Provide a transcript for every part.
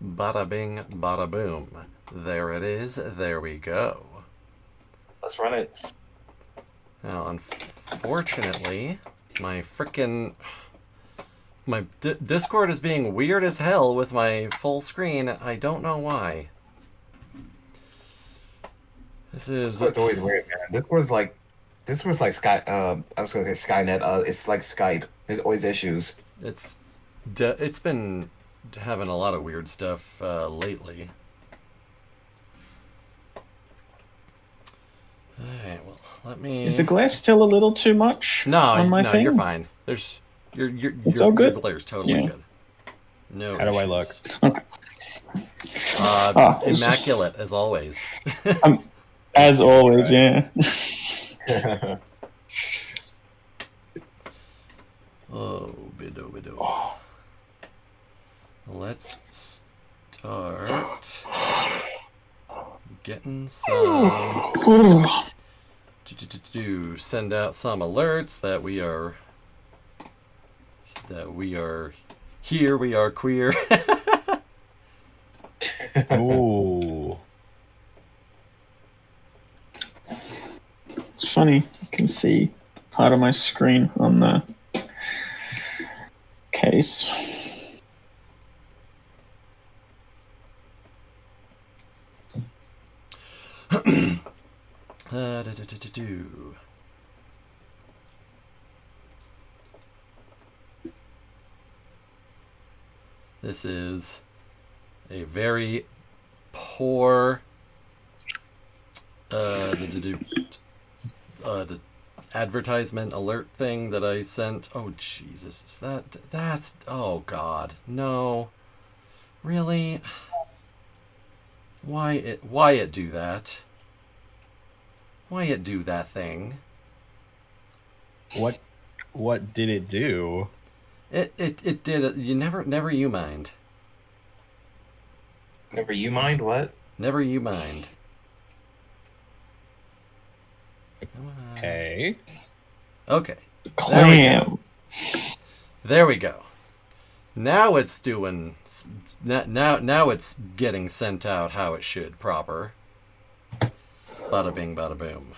Bada bing, bada boom. There it is. There we go. Let's run it. Now, unfortunately, my frickin' my Discord is being weird as hell with my full screen. I don't know why. Discord's always weird, man. Discord's like Sky. I was gonna say Skynet. It's like Skype. There's always issues. It's been having a lot of weird stuff lately. Alright, well, let me... Is the glare still a little too much on my thing? You're fine. It's all good? Your glare's totally good. No How do I look? Okay. Immaculate, as always. As always, yeah. Oh, bido. Let's start getting some... send out some alerts that we are here, we are queer. Ooh. It's funny. You can see part of my screen on the case. This is a very poor advertisement alert thing that I sent. Oh Jesus, that's oh God, no, really? Why it do that? Why it do that thing? What did it do? It did it. You never you mind. Never you mind what? Never you mind. Okay. Okay. Clam. There we go. Now it's doing. Now it's getting sent out how it should, proper. Bada bing, bada boom.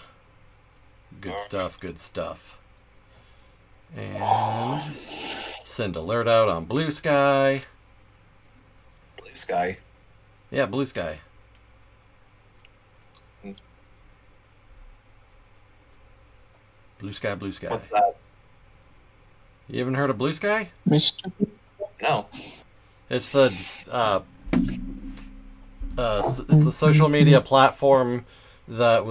Good stuff. Good stuff. And send alert out on Blue Sky. Blue Sky. Yeah, Blue Sky. Blue Sky, Blue Sky. What's that? You haven't heard of Blue Sky? No. It's the it's the social media platform that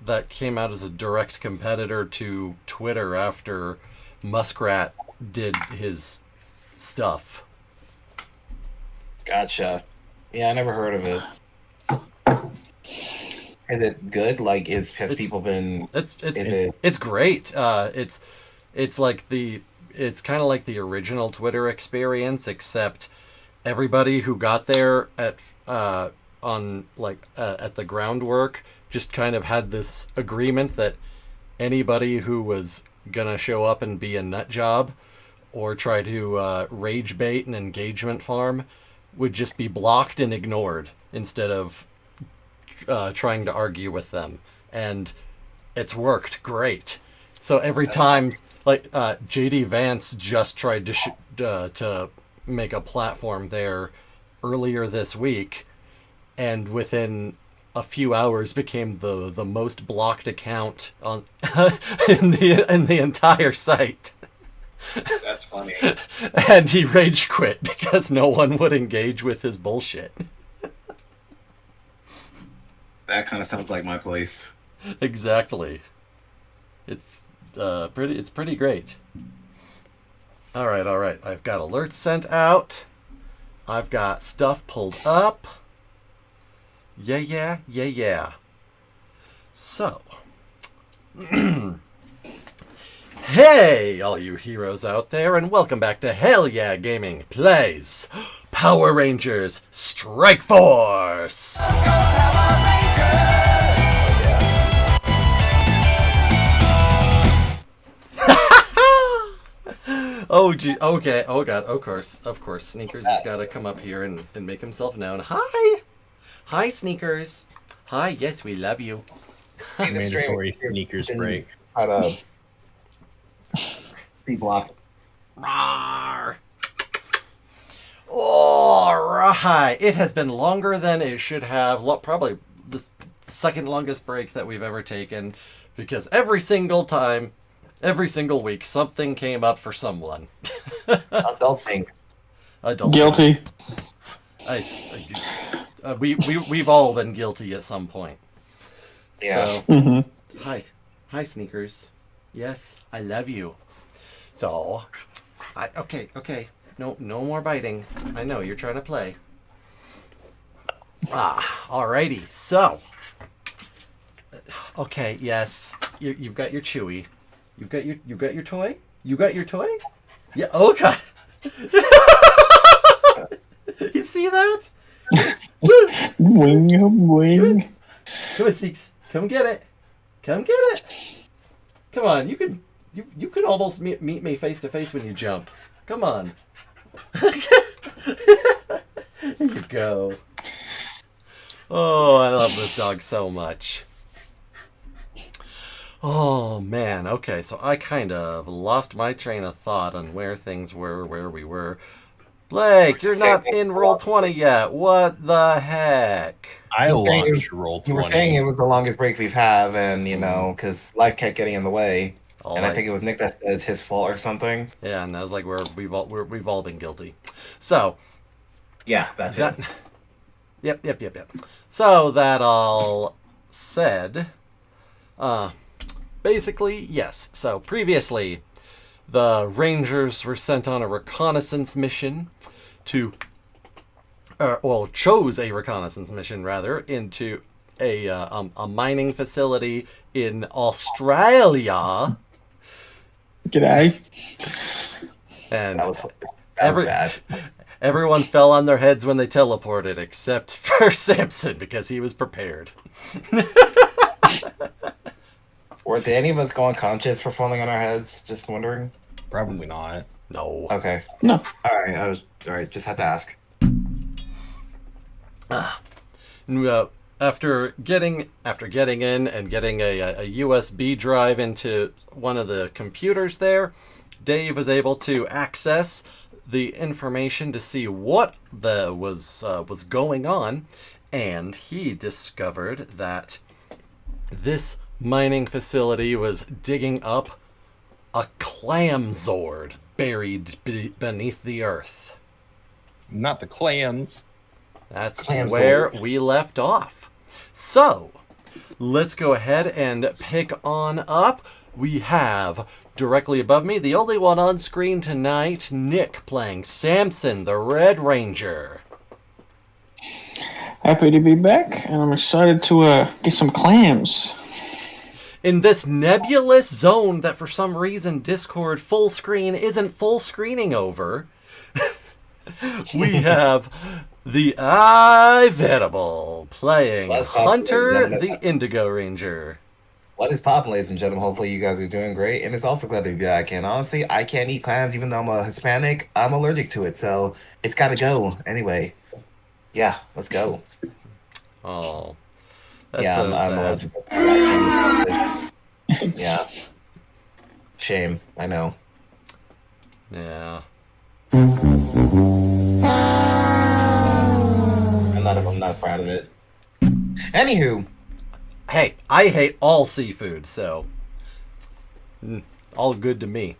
that came out as a direct competitor to Twitter after Muskrat did his stuff. Gotcha. Yeah, I never heard of it. Is it good? Like, has people been? It's great. It's like it's kind of like the original Twitter experience, except everybody who got there at the groundwork just kind of had this agreement that anybody who was gonna show up and be a nut job or try to rage bait an engagement farm would just be blocked and ignored instead of trying to argue with them. And it's worked great. So every time, like, J.D. Vance just tried to make a platform there earlier this week, and within a few hours became the most blocked account on in the entire site. That's funny. And he rage quit because no one would engage with his bullshit. That kind of sounds like my place. Exactly. It's pretty great. All right. I've got alerts sent out. I've got stuff pulled up. Yeah. So, hey, all you heroes out there, and welcome back to Hell Yeah Gaming Plays Power Rangers Strike Force! Oh, gee. Okay. Oh, God. Of course. Of course. Sneakers has got to come up here and make himself known. Hi. Hi, Sneakers. Hi. Yes, we love you. Mandatory sneakers break. Try to be blocked. Rawr. All right. It has been longer than it should have. Probably the second longest break that we've ever taken, because every single time, every single week, something came up for someone. Adulting. Guilty. We've all been guilty at some point. Yeah. So, Mm-hmm. hi, Sneakers. Yes, I love you. So, okay. No more biting. I know you're trying to play. Alrighty. So, okay, yes, you've got your Chewy. You've got your toy. You got your toy. Yeah. Oh God. You see that? Wing. Come on, Seeks. Come get it. Come get it. Come on. You can almost meet me face to face when you jump. Come on. There you go. Oh, I love this dog so much. Oh, man. Okay, so I kind of lost my train of thought on where things were, where we were. Blake, you're not in Roll20 yet. What the heck? I launched Roll20. You were saying it was the longest break we've had, and, you know, because life kept getting in the way. I think it was Nick that said it's his fault or something. Yeah, and I was like, we've all been guilty. So, yeah, that's it. Yep. So that all said, basically, yes. So previously, the Rangers were sent on a reconnaissance mission chose a reconnaissance mission rather into a mining facility in Australia. G'day. And That was bad. Everyone fell on their heads when they teleported, except for Samson, because he was prepared. Did any of us go unconscious for falling on our heads? Just wondering. Probably not. No. Okay. No. All right. Just had to ask. After getting in and getting a USB drive into one of the computers there, Dave was able to access the information to see what was going on, and he discovered that this mining facility was digging up a Clam Zord buried beneath the earth. Not the clams. That's Clam where Zord. we left off. So, let's go ahead and pick on up. We have directly above me, the only one on screen tonight, Nick playing Samson, the Red Ranger. Happy to be back, and I'm excited to get some clams. In this nebulous zone that for some reason Discord full screen isn't full screening over, we have the Venable playing Hunter, the Indigo Ranger. What is poppin', ladies and gentlemen? Hopefully you guys are doing great. And it's also glad to be back. And honestly, I can't eat clams even though I'm a Hispanic. I'm allergic to it, so it's gotta go. Anyway. Yeah, let's go. Oh. That's yeah, so I'm sad. allergic to that. Yeah. Shame, I know. Yeah. I'm not proud of it. Anywho. Hey, I hate all seafood, so all good to me.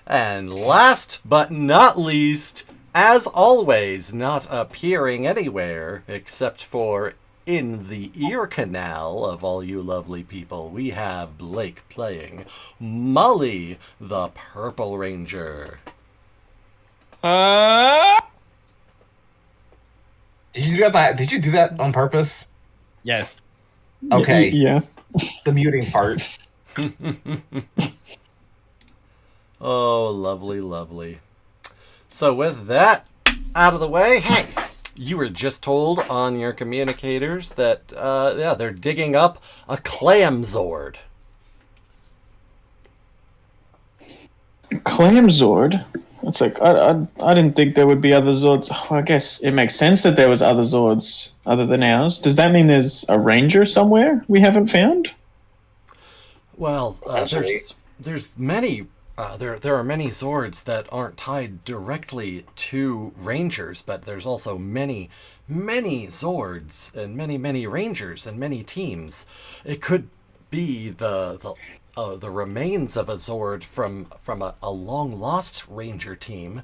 And last but not least, as always, not appearing anywhere except for in the ear canal of all you lovely people, we have Blake playing Molly, the Purple Ranger. Did you do that on purpose? Yes. Okay. Yeah. The muting part. Oh, lovely, lovely. So with that out of the way, hey, you were just told on your communicators that, they're digging up a Clam Zord. Clam Zord. It's like I didn't think there would be other Zords. Oh, I guess it makes sense that there was other Zords other than ours. Does that mean there's a ranger somewhere we haven't found? Well, Potentially. there's many there are many Zords that aren't tied directly to Rangers, but there's also many Zords and many Rangers and many teams. It could be the remains of a Zord from a long lost Ranger team.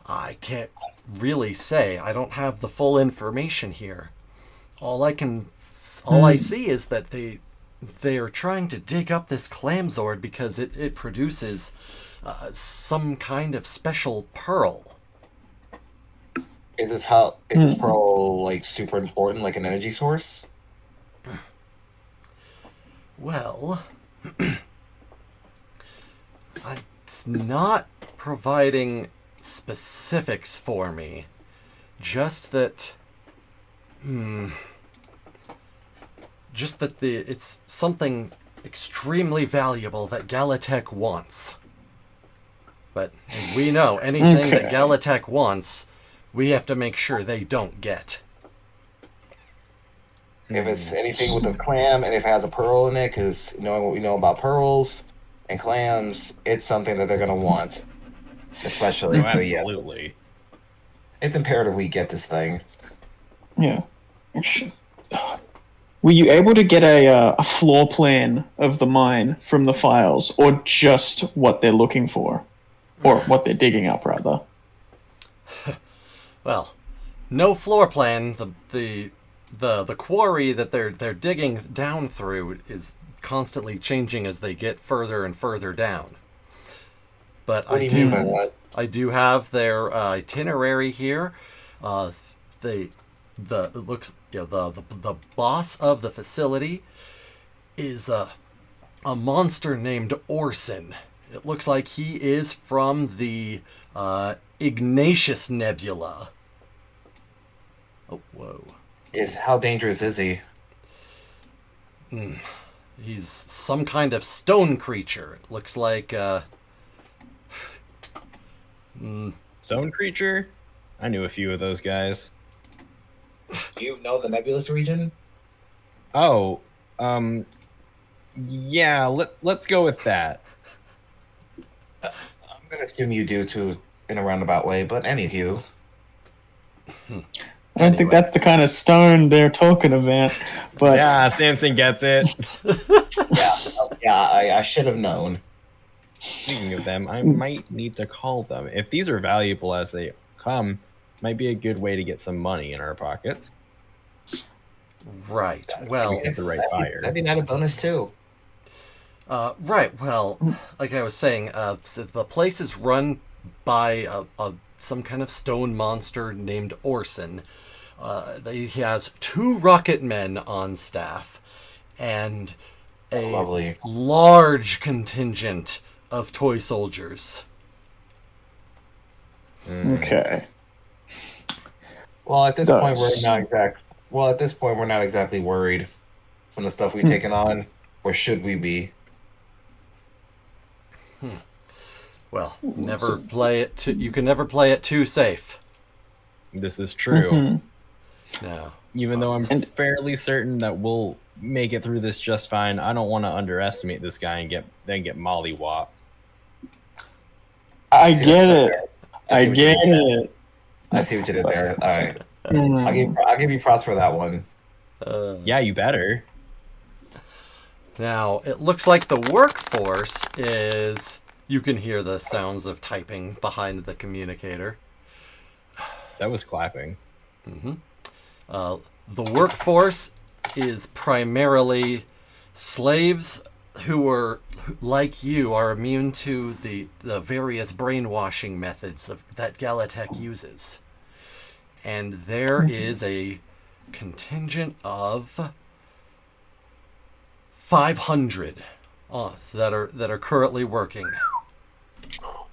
I can't really say. I don't have the full information here. All I see is that they are trying to dig up this Clam Zord because it produces some kind of special pearl. Is this pearl like super important, like an energy source? Well, it's not providing specifics for me. Just that, it's something extremely valuable that Galatech wants. But we know anything that Okay. Galatech wants, we have to make sure they don't get. If it's anything with a clam and if it has a pearl in it, because knowing what we know about pearls and clams, it's something that they're gonna want. Especially, Oh, so yeah, absolutely. it's imperative we get this thing. Yeah. Were you able to get a floor plan of the mine from the files, or just what they're looking for, or what they're digging up, rather? Well, no floor plan. The quarry that they're digging down through is constantly changing as they get further and further down. But What do you mean by that? I do have their itinerary here. It looks the boss of the facility is a monster named Orson. It looks like he is from the Ignatius Nebula. Oh, whoa. How dangerous is he? He's some kind of stone creature. It looks like Stone creature? I knew a few of those guys. Do you know the nebulous region? Oh, yeah, let's go with that. I'm gonna assume you do too, in a roundabout way. But anywho, I don't think that's the kind of stone they're talking about. But Yeah, Samson gets it. I should have known. Speaking of them, I might need to call them. If these are valuable as they come, might be a good way to get some money in our pockets. right. We Well, get the right buyer. That'd be not a bonus too. right. Well, like I was saying, so the place is run by some kind of stone monster named Orson. He has 2 rocket men on staff and a Lovely. large contingent of toy soldiers. okay. Well, at this point, Does. At this point, we're not exactly worried from the stuff we've taken on. Or should we be? Well, never play it you can never play it too safe. This is true. Mhm. No. Even though I'm And- fairly certain that we'll make it through this just fine, I don't want to underestimate this guy and get mollywopped. I See get what you it. did there. I see what you get did there. it. I see what you did there. All right, Mm. I'll give you props for that one. Yeah, you better. Now, it looks like the workforce is... You can hear the sounds of typing behind the communicator. That was clapping. The workforce is primarily slaves who are, like you, are immune to the various brainwashing methods that Galatech uses. And there is a contingent of 500 that are currently working.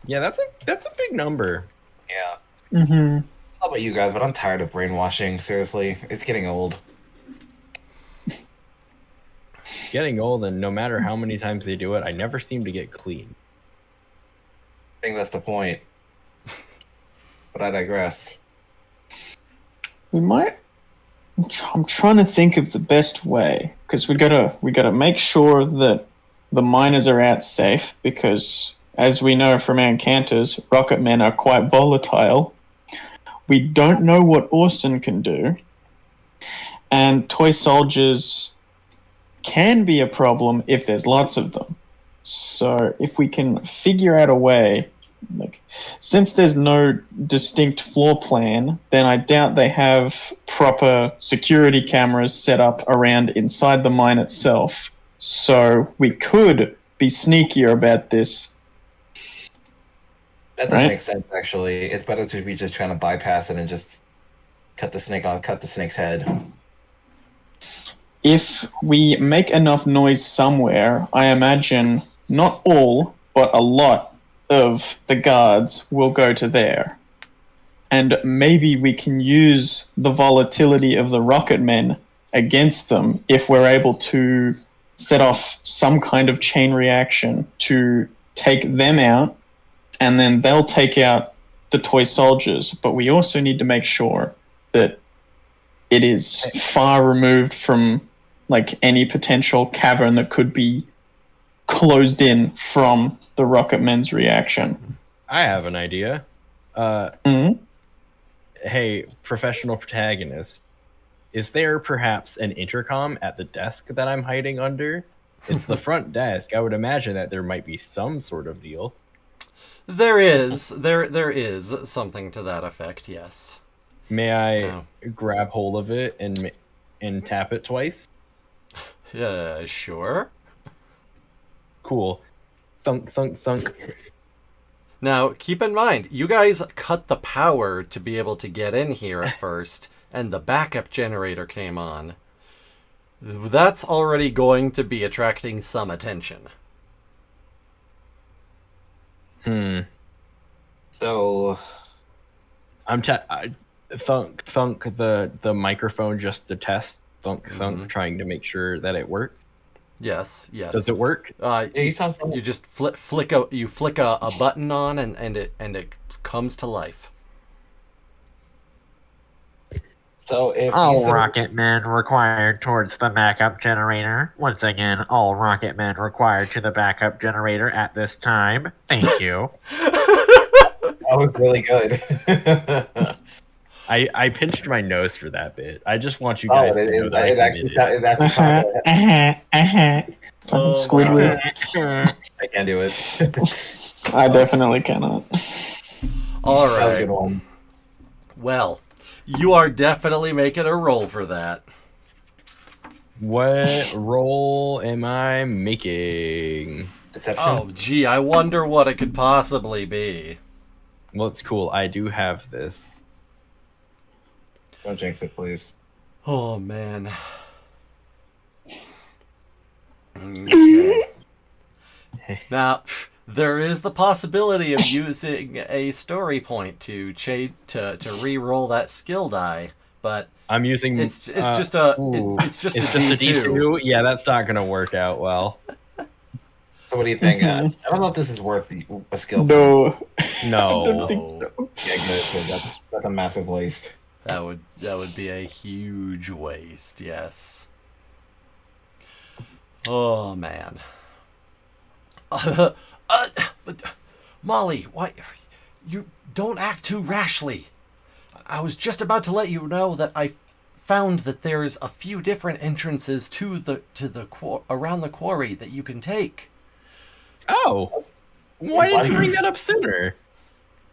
Yeah, that's a big number. Yeah. Mhm. How about you guys? But I'm tired of brainwashing. Seriously, it's getting old. Getting old, and no matter how many times they do it, I never seem to get clean. think that's the point. But I digress. We might. I'm trying to think of the best way because we gotta make sure that the miners are out safe because, as we know from our encounters, rocket men are quite volatile. We don't know what Orson can do, and toy soldiers can be a problem if there's lots of them. So if we can figure out a way, like, since there's no distinct floor plan, then I doubt they have proper security cameras set up around inside the mine itself. So we could be sneakier about this. That doesn't make sense, actually. It's better to be just trying to bypass it and just cut the snake's head. If we make enough noise somewhere, I imagine not all, but a lot of the guards will go to there. And maybe we can use the volatility of the rocket men against them if we're able to set off some kind of chain reaction to take them out, and then they'll take out the toy soldiers. But we also need to make sure that it is far removed from like any potential cavern that could be closed in from the rocket men's reaction. I have an idea. Mhm. Hey, professional protagonist, is there perhaps an intercom at the desk that I'm hiding under? It's the front desk. I would imagine that there might be some sort of deal. There is something to that effect, yes. May I grab hold of it and tap it twice? Yeah, sure. Cool. Thunk, thunk, thunk. Now, keep in mind, you guys cut the power to be able to get in here at first, and the backup generator came on. That's already going to be attracting some attention. So, I'm thunk, thunk the microphone just to test. Thunk, thunk, trying to make sure that it works. Yes. Does it work? you sound funny. You just flick a button on, and it comes to life. So if All you said- rocket men required towards the backup generator. Once again, all rocket men required to the backup generator at this time. Thank you. that was really good. I pinched my nose for that bit. I just want you Oh, guys to know that it I actually committed. Fucking Oh, Squidward. I can't do it. I definitely cannot. All That was a right. good one. Well, you are definitely making a roll for that. What roll am I making? Deception. Oh, gee, I wonder what it could possibly be. Well, it's cool. I do have this. Don't jinx it, please. Oh, man. Okay. Now, there is the possibility of using a story point to re-roll that skill die, but I'm using. it's just a ooh. it's just It's a just a D2. D2? Yeah, that's not gonna work out well. So what do you think? I don't know if this is worth a skill. No. No. I don't think so. Yeah, good. That's a massive waste. That would be a huge waste. Yes. Oh man. But Molly, why you don't act too rashly? I was just about to let you know that I found that there's a few different entrances to the around the quarry that you can take. Oh. Why didn't you bring that up sooner?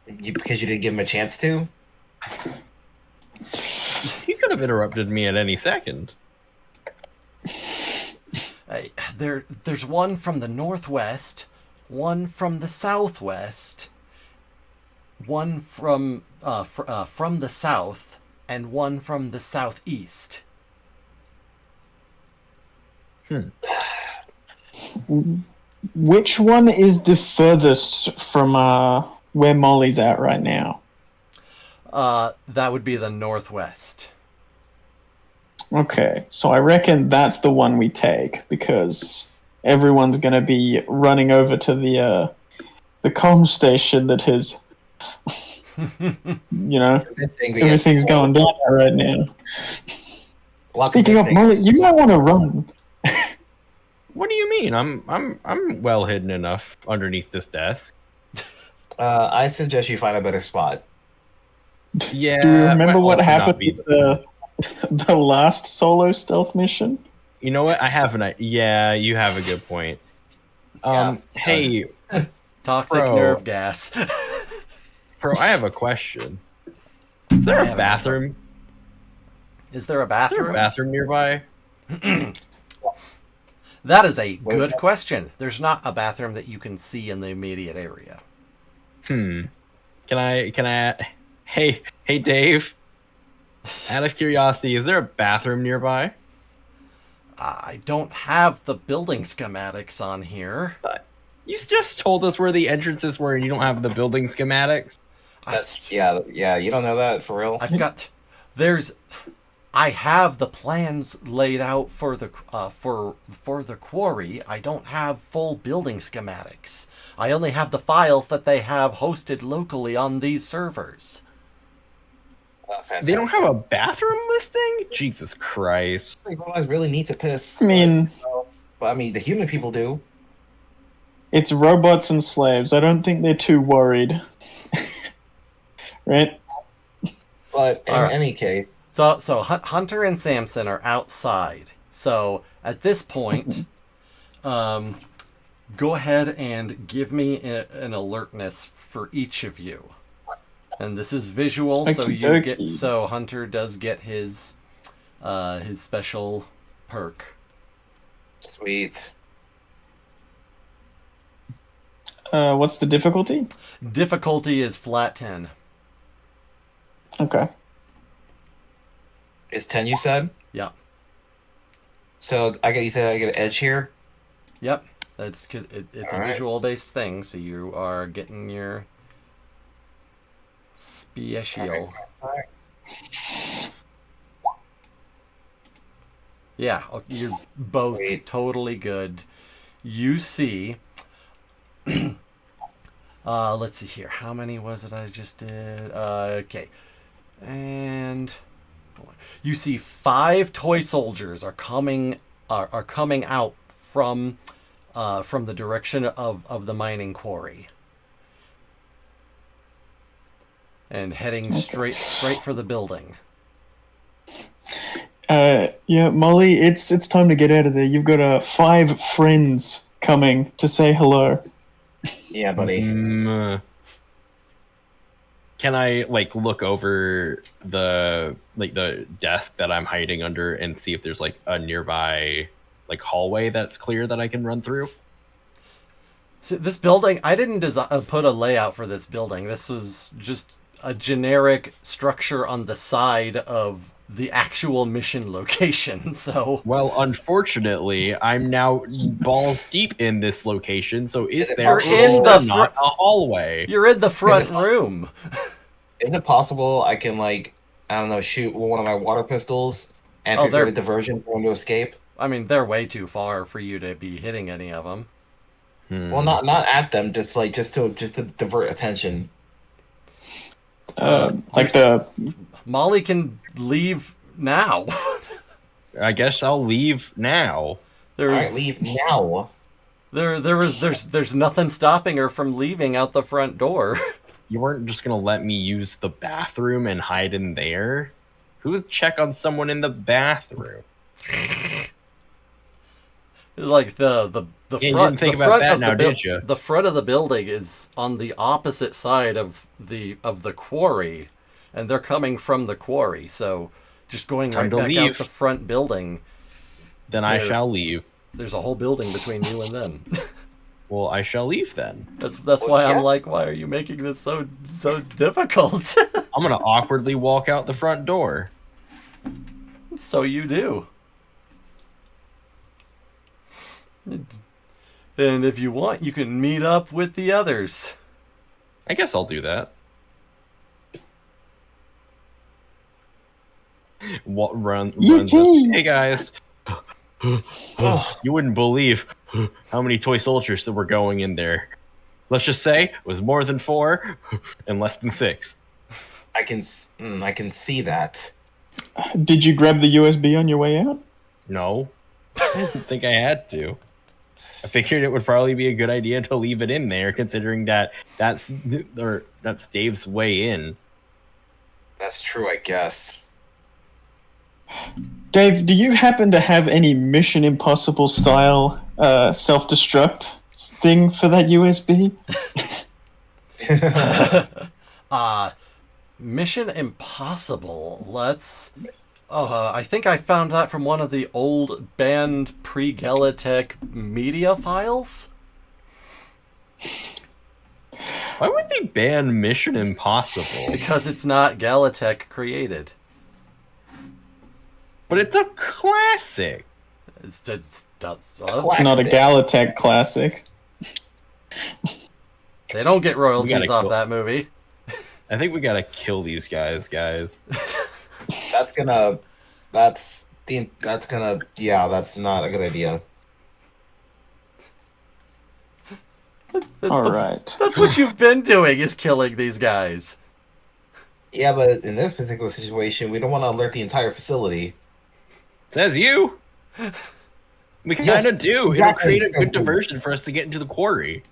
Because you didn't give him a chance to? You could have interrupted me at any second. There's one from the northwest, one from the southwest, one from the south, and one from the southeast. Which one is the furthest from where Molly's at right now? That would be the northwest. Okay, so I reckon that's the one we take because everyone's going to be running over to the comm station that has, everything's going down right now. Speaking of Molly, you might want to run. What do you mean? I'm well hidden enough underneath this desk. I suggest you find a better spot. Yeah. Do you remember might what also not happened be with the last solo stealth mission? You know what? I have an. Yeah, you have a good point. Hey, Toxic Bro. nerve gas. Pro, I have a question. Is there I a have an bathroom? Is there a Is there bathroom? a bathroom nearby? That is a good question. There's not a bathroom that you can see in the immediate area. Can I? Hey, Dave. Out of curiosity, is there a bathroom nearby? I don't have the building schematics on here. You just told us where the entrances were, and you don't have the building schematics. Yeah. You don't know that for real. I have the plans laid out for the for the quarry. I don't have full building schematics. I only have the files that they have hosted locally on these servers. Fantastic. They don't have a bathroom listing? Jesus Christ. You guys really need to piss. I mean, but the human people do. it's robots and slaves. I don't think they're too worried. Right? But in All right. any case, So Hunter and Samson are outside. So at this point, go ahead and give me an alertness for each of you. And this is visual, Okey-dokey. so Hunter does get his special perk. sweet. What's the difficulty? Difficulty is flat 10. Okay. It's 10, you said? Yeah. So you said I get an edge here? Yep. That's because it's a All right. visual based thing, so you are getting your special. Alright. Yeah, you're both Sweet. totally good. You see, let's see here. How many was it I just did? Okay. And you see 5 toy soldiers are coming out from the direction of the mining quarry. And heading straight for the building. Yeah, Molly, it's time to get out of there. You've got 5 friends coming to say hello. Yeah, buddy. Can I look over the desk that I'm hiding under and see if there's a nearby hallway that's clear that I can run through? So this building, I didn't put a layout for this building. This was just a generic structure on the side of the actual mission location. So Well, unfortunately, I'm now balls deep in this location. So is there You're in the not a hallway? you're in the front room. Is it possible I can, shoot one of my water pistols and Oh, trigger they're- a diversion for him to escape? I mean, they're way too far for you to be hitting any of them. Well, not at them, just to divert attention. Molly can leave now. I guess I'll leave now. There's Alright, leave now. there's nothing stopping her from leaving out the front door. You weren't just gonna let me use the bathroom and hide in there? Who would check on someone in the bathroom? It's like the Yeah, you front. didn't think the about front that of now, the buil- did you? The front of the building is on the opposite side of the quarry, and they're coming from the quarry. So just going Time right to back out leave. the front building. Then I There. shall leave. There's a whole building between you and them. Well, I shall leave then. That's Well, why yeah. I'm like, why are you making this so difficult? I'm gonna awkwardly walk out the front door. So you do. And if you want, you can meet up with the others. I guess I'll do that. Runs up. Yippee! Hey guys. You wouldn't believe how many toy soldiers that were going in there. Let's just say it was more than 4 and less than 6. I can see that. Did you grab the USB on your way out? No, I didn't think I had to. I figured it would probably be a good idea to leave it in there, considering that's Dave's way in. That's true, I guess. Dave, do you happen to have any Mission Impossible style self-destruct thing for that USB? Mission Impossible. Let's. I think I found that from one of the old banned pre-Galatech media files. Why would they ban Mission Impossible? Because it's not Galatech created. But it's a classic. It's Not a Galatech classic. They don't get royalties off kill- that movie. I think we gotta kill these guys. That's not a good idea. Alright. That's what you've been doing, is killing these guys. Yeah, but in this particular situation, we don't want to alert the entire facility. Says you. We kind Yes, of do. exactly. It'll create a good diversion for us to get into the quarry.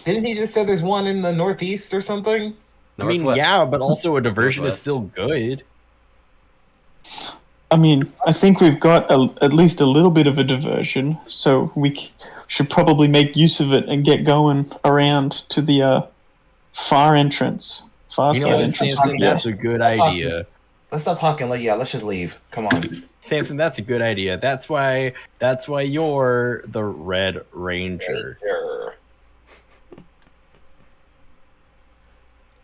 Didn't he just say there's one in the northeast or something? I mean, yeah, but also a diversion is Northwest. still good. I mean, I think we've got at least a little bit of a diversion, so we should probably make use of it and get going around to the far entrance. Far You know side what, entrance. Samson? That's a good idea. Let's stop talking. Let's just leave. Come on. Samson, that's a good idea. That's why you're the Red Ranger. Sure.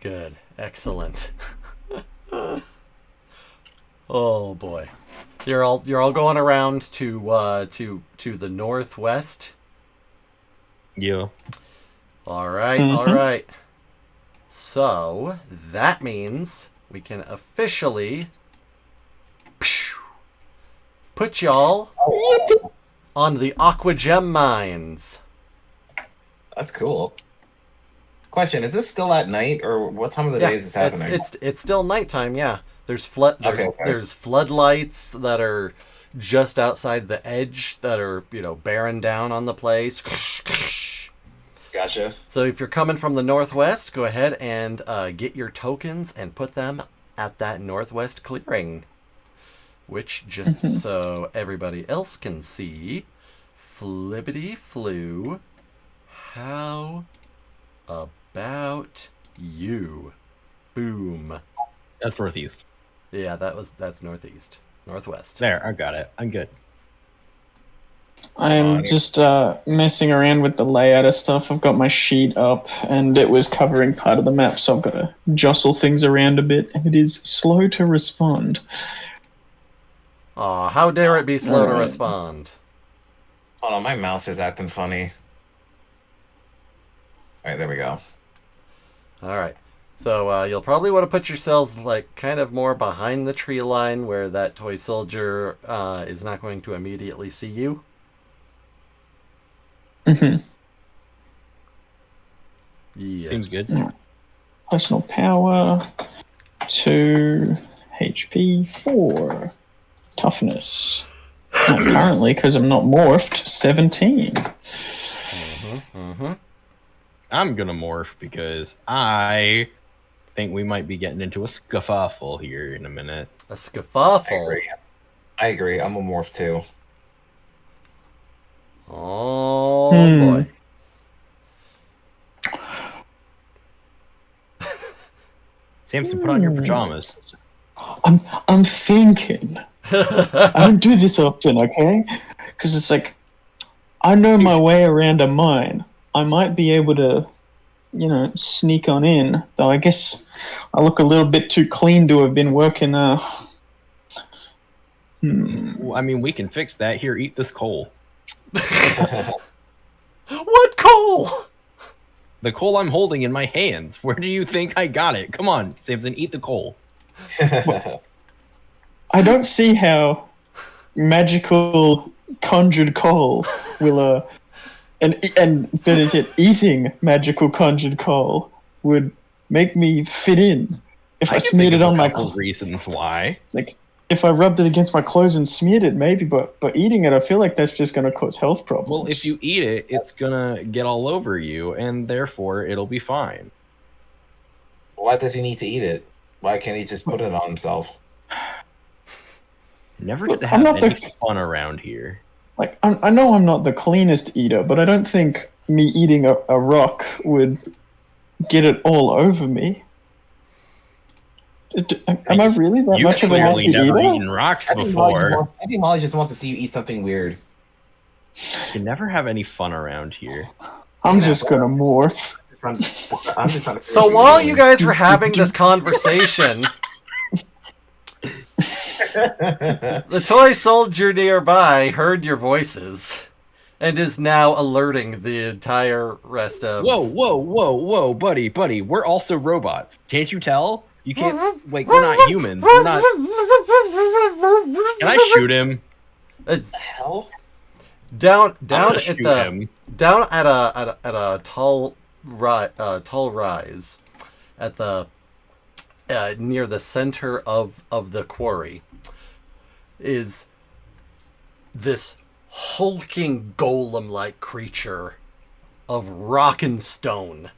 Good. Excellent. Oh boy. You're all going around to the northwest. Yeah. All right. Mhm. All right. So that means we can officially put y'all on the Aqua Gem mines. That's cool. Question: is this still at night, or what time of the day is this happening? It's still nighttime. Yeah. There's Okay. there's floodlights that are just outside the edge that are bearing down on the place. Gotcha. So if you're coming from the northwest, go ahead and get your tokens and put them at that northwest clearing. Which, just so everybody else can see, flippity flu, how about you? Boom. That's northeast. Yeah, that's northeast. Northwest. There, I got it. I'm good. I'm just messing around with the layout of stuff. I've got my sheet up, and it was covering part of the map, so I've got to jostle things around a bit, and it is slow to respond. Aw, how dare it be slow to Alright. respond? Hold on, my mouse is acting funny. All right, there we go. Alright. So you'll probably want to put yourselves kind of more behind the tree line where that toy soldier is not going to immediately see you. Mm-hmm. Yeah. Seems good. Personal power, 2 HP, 4 toughness. Not currently, because I'm not morphed, 17. I'm gonna morph because I think we might be getting into a scuffle here in a minute. A scuffle. I agree. I'm a morph too. Oh boy. Samson, put on your pajamas. I'm thinking. I don't do this often, okay? Because it's like, I know my way around a mine. I might be able to, sneak on in. Though I guess I look a little bit too clean to have been working. Well, I mean, we can fix that. Here, eat this coal. What coal? The coal I'm holding in my hands. Where do you think I got it? Come on, Samson, eat the coal. I don't see how magical conjured coal will and better yet, eating magical conjured coal would make me fit in. If I can smeared think it of on a my couple reasons why. it's like if I rubbed it against my clothes and smeared it, maybe, but eating it, I feel like that's just going to cause health problems. Well, if you eat it, it's gonna get all over you, and therefore it'll be fine. Why does he need to eat it? Why can't he just put it on himself? Never Look, get to I'm have not any the- fun around here. Like, I know I'm not the cleanest eater, but I don't think me eating a rock would get it all over me. Am I really that You much of a clearly messy never eater? eaten rocks I think before. Molly just wants to see you eat something weird. You can never have any fun around here. I'm just gonna morph. I'm just trying to. So while you guys were having this conversation, the toy soldier nearby heard your voices and is now alerting the entire rest of... Whoa, buddy, we're also robots. Can't you tell? You can't, like, we're not humans. We're not... Can I shoot him? It's hell? down I'm gonna at shoot the him. down at a tall rise at the near the center of the quarry is this hulking golem-like creature of rock and stone.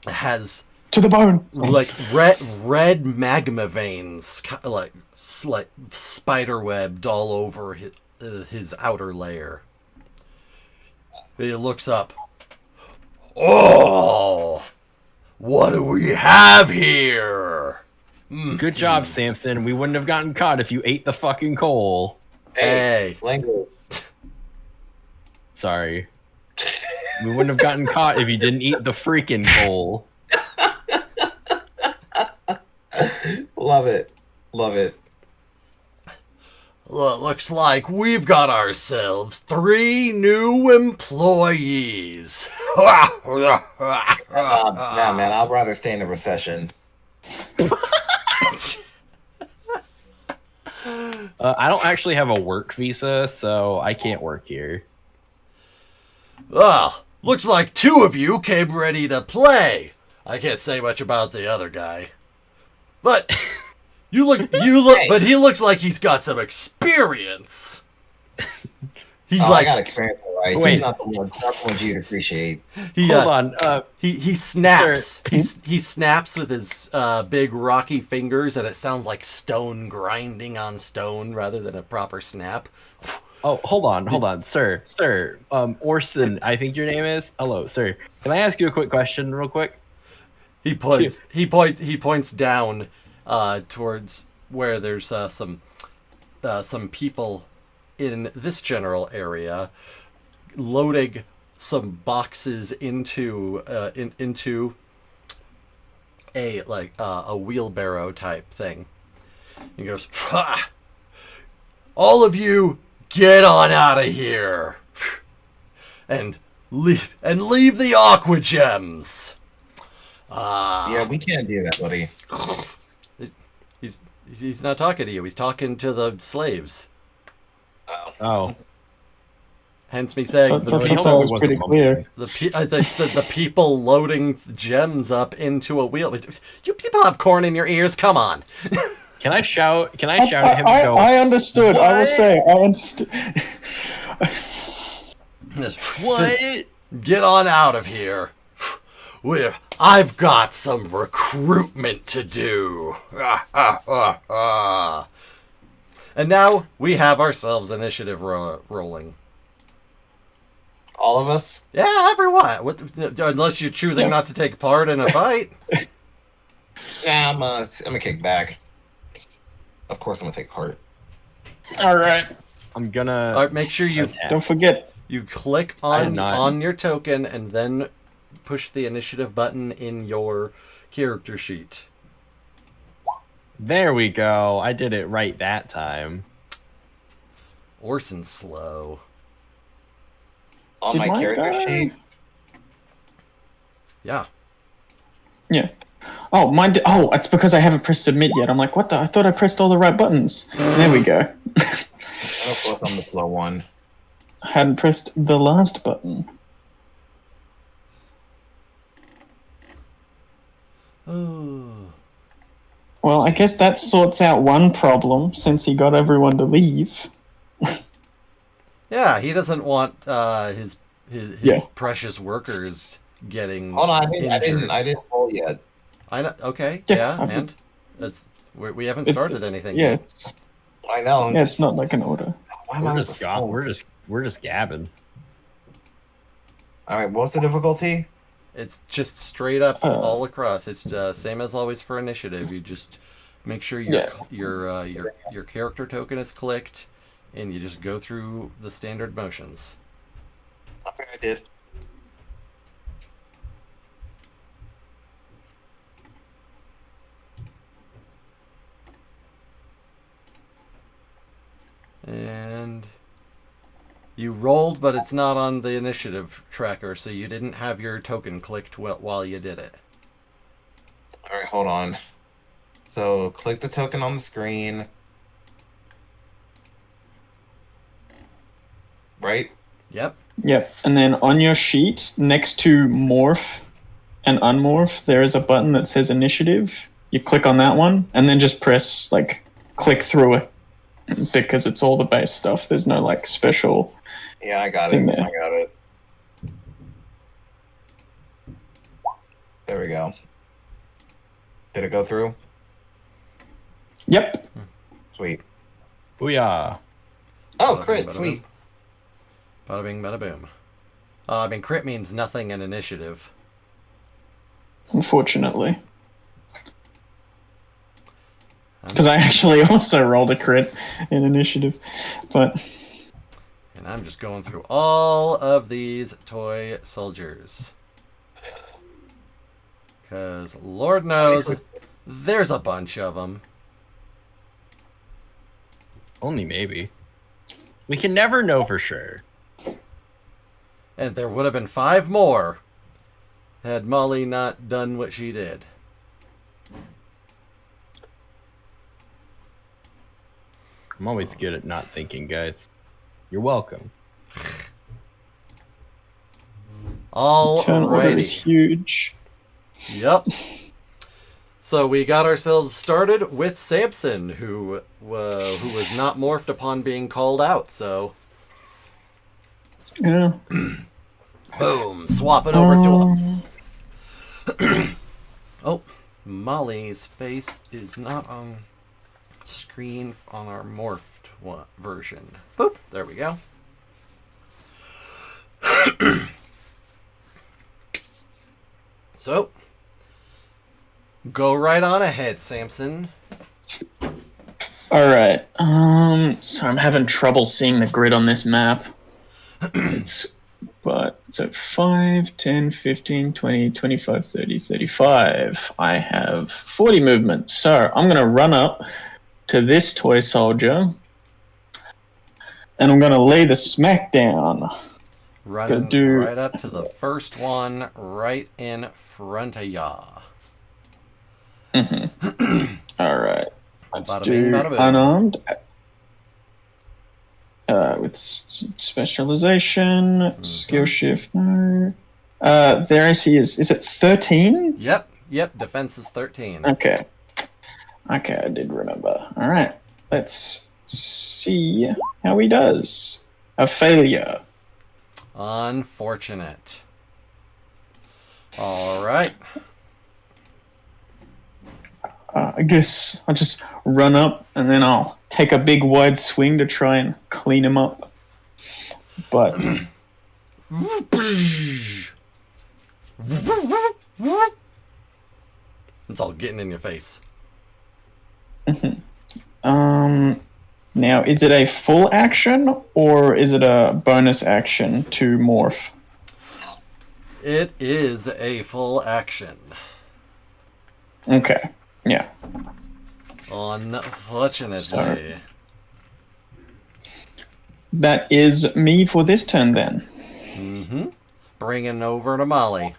It has To the bone. like red magma veins, like spider webbed all over his outer layer. He looks up. Oh, what do we have here? Good job, Samson. We wouldn't have gotten caught if you ate the fucking coal. Hey. Language. Sorry. We wouldn't have gotten caught if you didn't eat the freaking coal. Love it. Love it. Well, looks like we've got ourselves 3 new employees. Nah, man, I'd rather stay in a recession. I don't actually have a work visa, so I can't work here. Well, looks like 2 of you came ready to play. I can't say much about the other guy. But you look, but he looks like he's got some experience. He's I like, got experience, all right. Wait. He's not the one you'd appreciate. Hold on. He snaps. He snaps with his big rocky fingers, and it sounds like stone grinding on stone rather than a proper snap. Oh, hold on, sir. Orson, I think your name is. Hello, sir. Can I ask you a quick question, real quick? He points down towards where there's some people in this general area loading some boxes into a wheelbarrow type thing. He goes, "Pah! All of you get on out of here and leave the aqua gems." Yeah, we can't do that, buddy. He's not talking to you. He's talking to the slaves. Oh. Hence me saying Thought the that people. was pretty clear. As I said, the people loading gems up into a wheel. You people have corn in your ears. Come on. Can I shout at him and go, I understood. I will "What?" say, I understood. what? Says, get on out of here. I've got some recruitment to do. And now we have ourselves initiative rolling. All of us? Yeah, everyone. Unless you're choosing not to take part in a fight. Yeah, I'm gonna kick back. Of course, I'm gonna take part. All right. I'm gonna... All right, make sure you Don't forget. click on your token and then push the initiative button in your character sheet. There we go. I did it right that time. Orson's slow. On Did my mine character die? sheet. Yeah. Yeah. Oh, mine. Oh, it's because I haven't pressed submit yet. I'm like, what the? I thought I pressed all the right buttons. There we go. And of course, I'm the slow one. hadn't pressed the last button. Oh. Well, I guess that sorts out one problem since he got everyone to leave. Yeah, he doesn't want his Yeah. precious workers getting Hold on, injured. I didn't roll yet. I know. Okay. Yeah, Yeah, I've- and we haven't It's- started anything Yeah, yet. I know. yeah, it's not like an order. Why am I We're so just slow? we're just gabbing. All right, what's the difficulty? It's just straight up Uh, all across. It's same as always for initiative. You just make sure your character token is clicked, and you just go through the standard motions. Okay, I did. And you rolled, but it's not on the initiative tracker, so you didn't have your token clicked while you did it. All right, hold on. So click the token on the screen. Right? Yep. Yep, and then on your sheet, next to morph and unmorph, there is a button that says initiative. You click on that one, and then just press, like, click through it, because it's all the base stuff. There's no, like, special... Yeah, I got it. Thing there. I got it. There we go. Did it go through? Yep. Sweet. Booyah! Oh, Bada crit, bing, bada sweet. boom. Bada bing, bada boom. I mean, crit means nothing in initiative. Unfortunately. Because I actually also rolled a crit in initiative, but... And I'm just going through all of these toy soldiers. Because Lord knows, there's a bunch of them. Only maybe. We can never know for sure. And there would have been 5 more had Molly not done what she did. I'm always good at not thinking, guys. You're welcome. Turn order is Alrighty. huge. Yep. So we got ourselves started with Samson, who was not morphed upon being called out. So Yeah. boom, swap it over to him. Oh, Molly's face is not on screen on our morphed version. Boop, there we go. So, go right on ahead, Samson. Alright. So I'm having trouble seeing the grid on this map. So 5, 10, 15, 20, 25, 30, 35. I have 40 movement. So I'm going to run up to this toy soldier. And I'm going to lay the smack down. Running do- right up to the first one right in front of ya. Alright. Let's Bada do bing, bada boom. unarmed. With specialization, skill shift, no. There I see is it 13? Yep, defense is 13. Okay, I did remember. Alright, let's see how he does. A failure. Unfortunate. Alright. I guess I'll just run up and then I'll take a big wide swing to try and clean him up. But It's all getting in your face. now is it a full action or is it a bonus action to morph? It is a full action. Okay. Yeah. Unfortunately. Sorry. That is me for this turn then. Mm-hmm. Bringing over to Molly.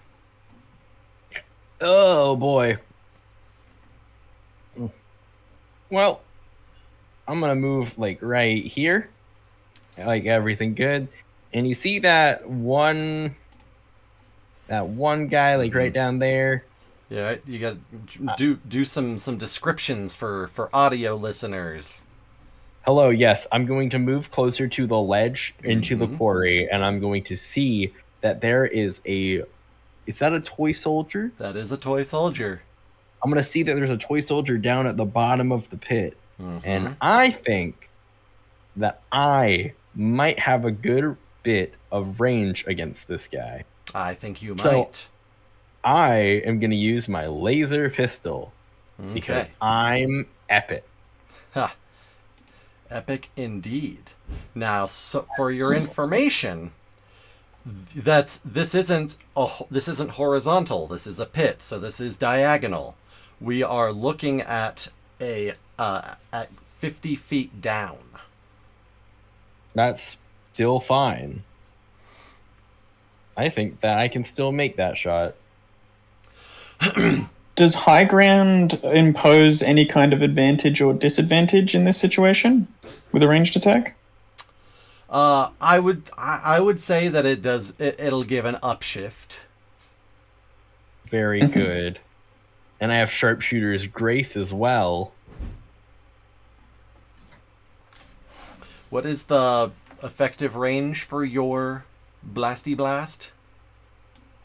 Oh boy. Well, I'm gonna move like right here. Like everything good. And you see that one guy like right down there. Yeah, you got to do some descriptions for audio listeners. Hello, yes, I'm going to move closer to the ledge into the quarry, and I'm going to see that there is is that a toy soldier? That is a toy soldier. I'm going to see that there's a toy soldier down at the bottom of the pit. And I think that I might have a good bit of range against this guy. I think you might. So, I am going to use my laser pistol because I'm epic. Ha. Epic indeed. Now, so for your information, this isn't horizontal. This is a pit, so this is diagonal. We are looking at at 50 feet down. That's still fine. I think that I can still make that shot. Does high ground impose any kind of advantage or disadvantage in this situation with a ranged attack? I would say that it does. It'll give an upshift. Very good. And I have sharpshooter's grace as well. What is the effective range for your blasty blast?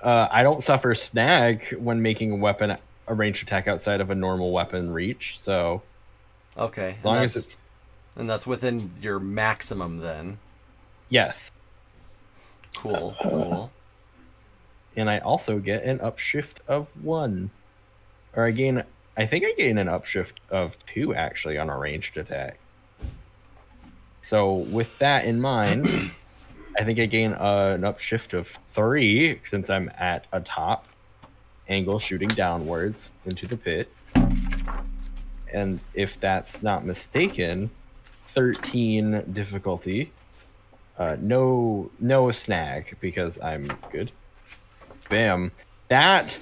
I don't suffer snag when making a ranged attack outside of a normal weapon reach. So, okay, as long as it's that's within your maximum, then. Yes. Cool. And I also get an upshift of 1, or I think I gain an upshift of 2 actually on a ranged attack. So with that in mind, I think I gain an upshift of 3 since I'm at a top angle shooting downwards into the pit. And if that's not mistaken, 13 difficulty. No snag because I'm good. Bam. That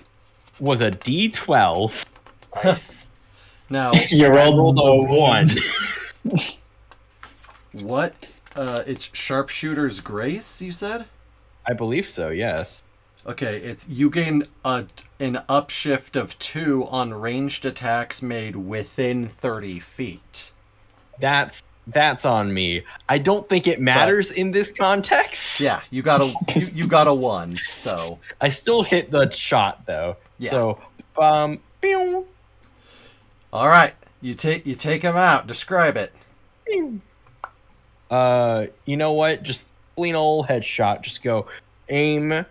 was a D12. Nice. Now You rolled a 1. what? It's sharpshooter's grace, you said? I believe so, yes. Okay, you gain an upshift of 2 on ranged attacks made within 30 feet. That's on me. I don't think it matters in this context. Yeah, you got a 1, so I still hit the shot though. Yeah. So, pew, all right, you take him out. Describe it. pew. You know what? Just plain old headshot. Just go aim.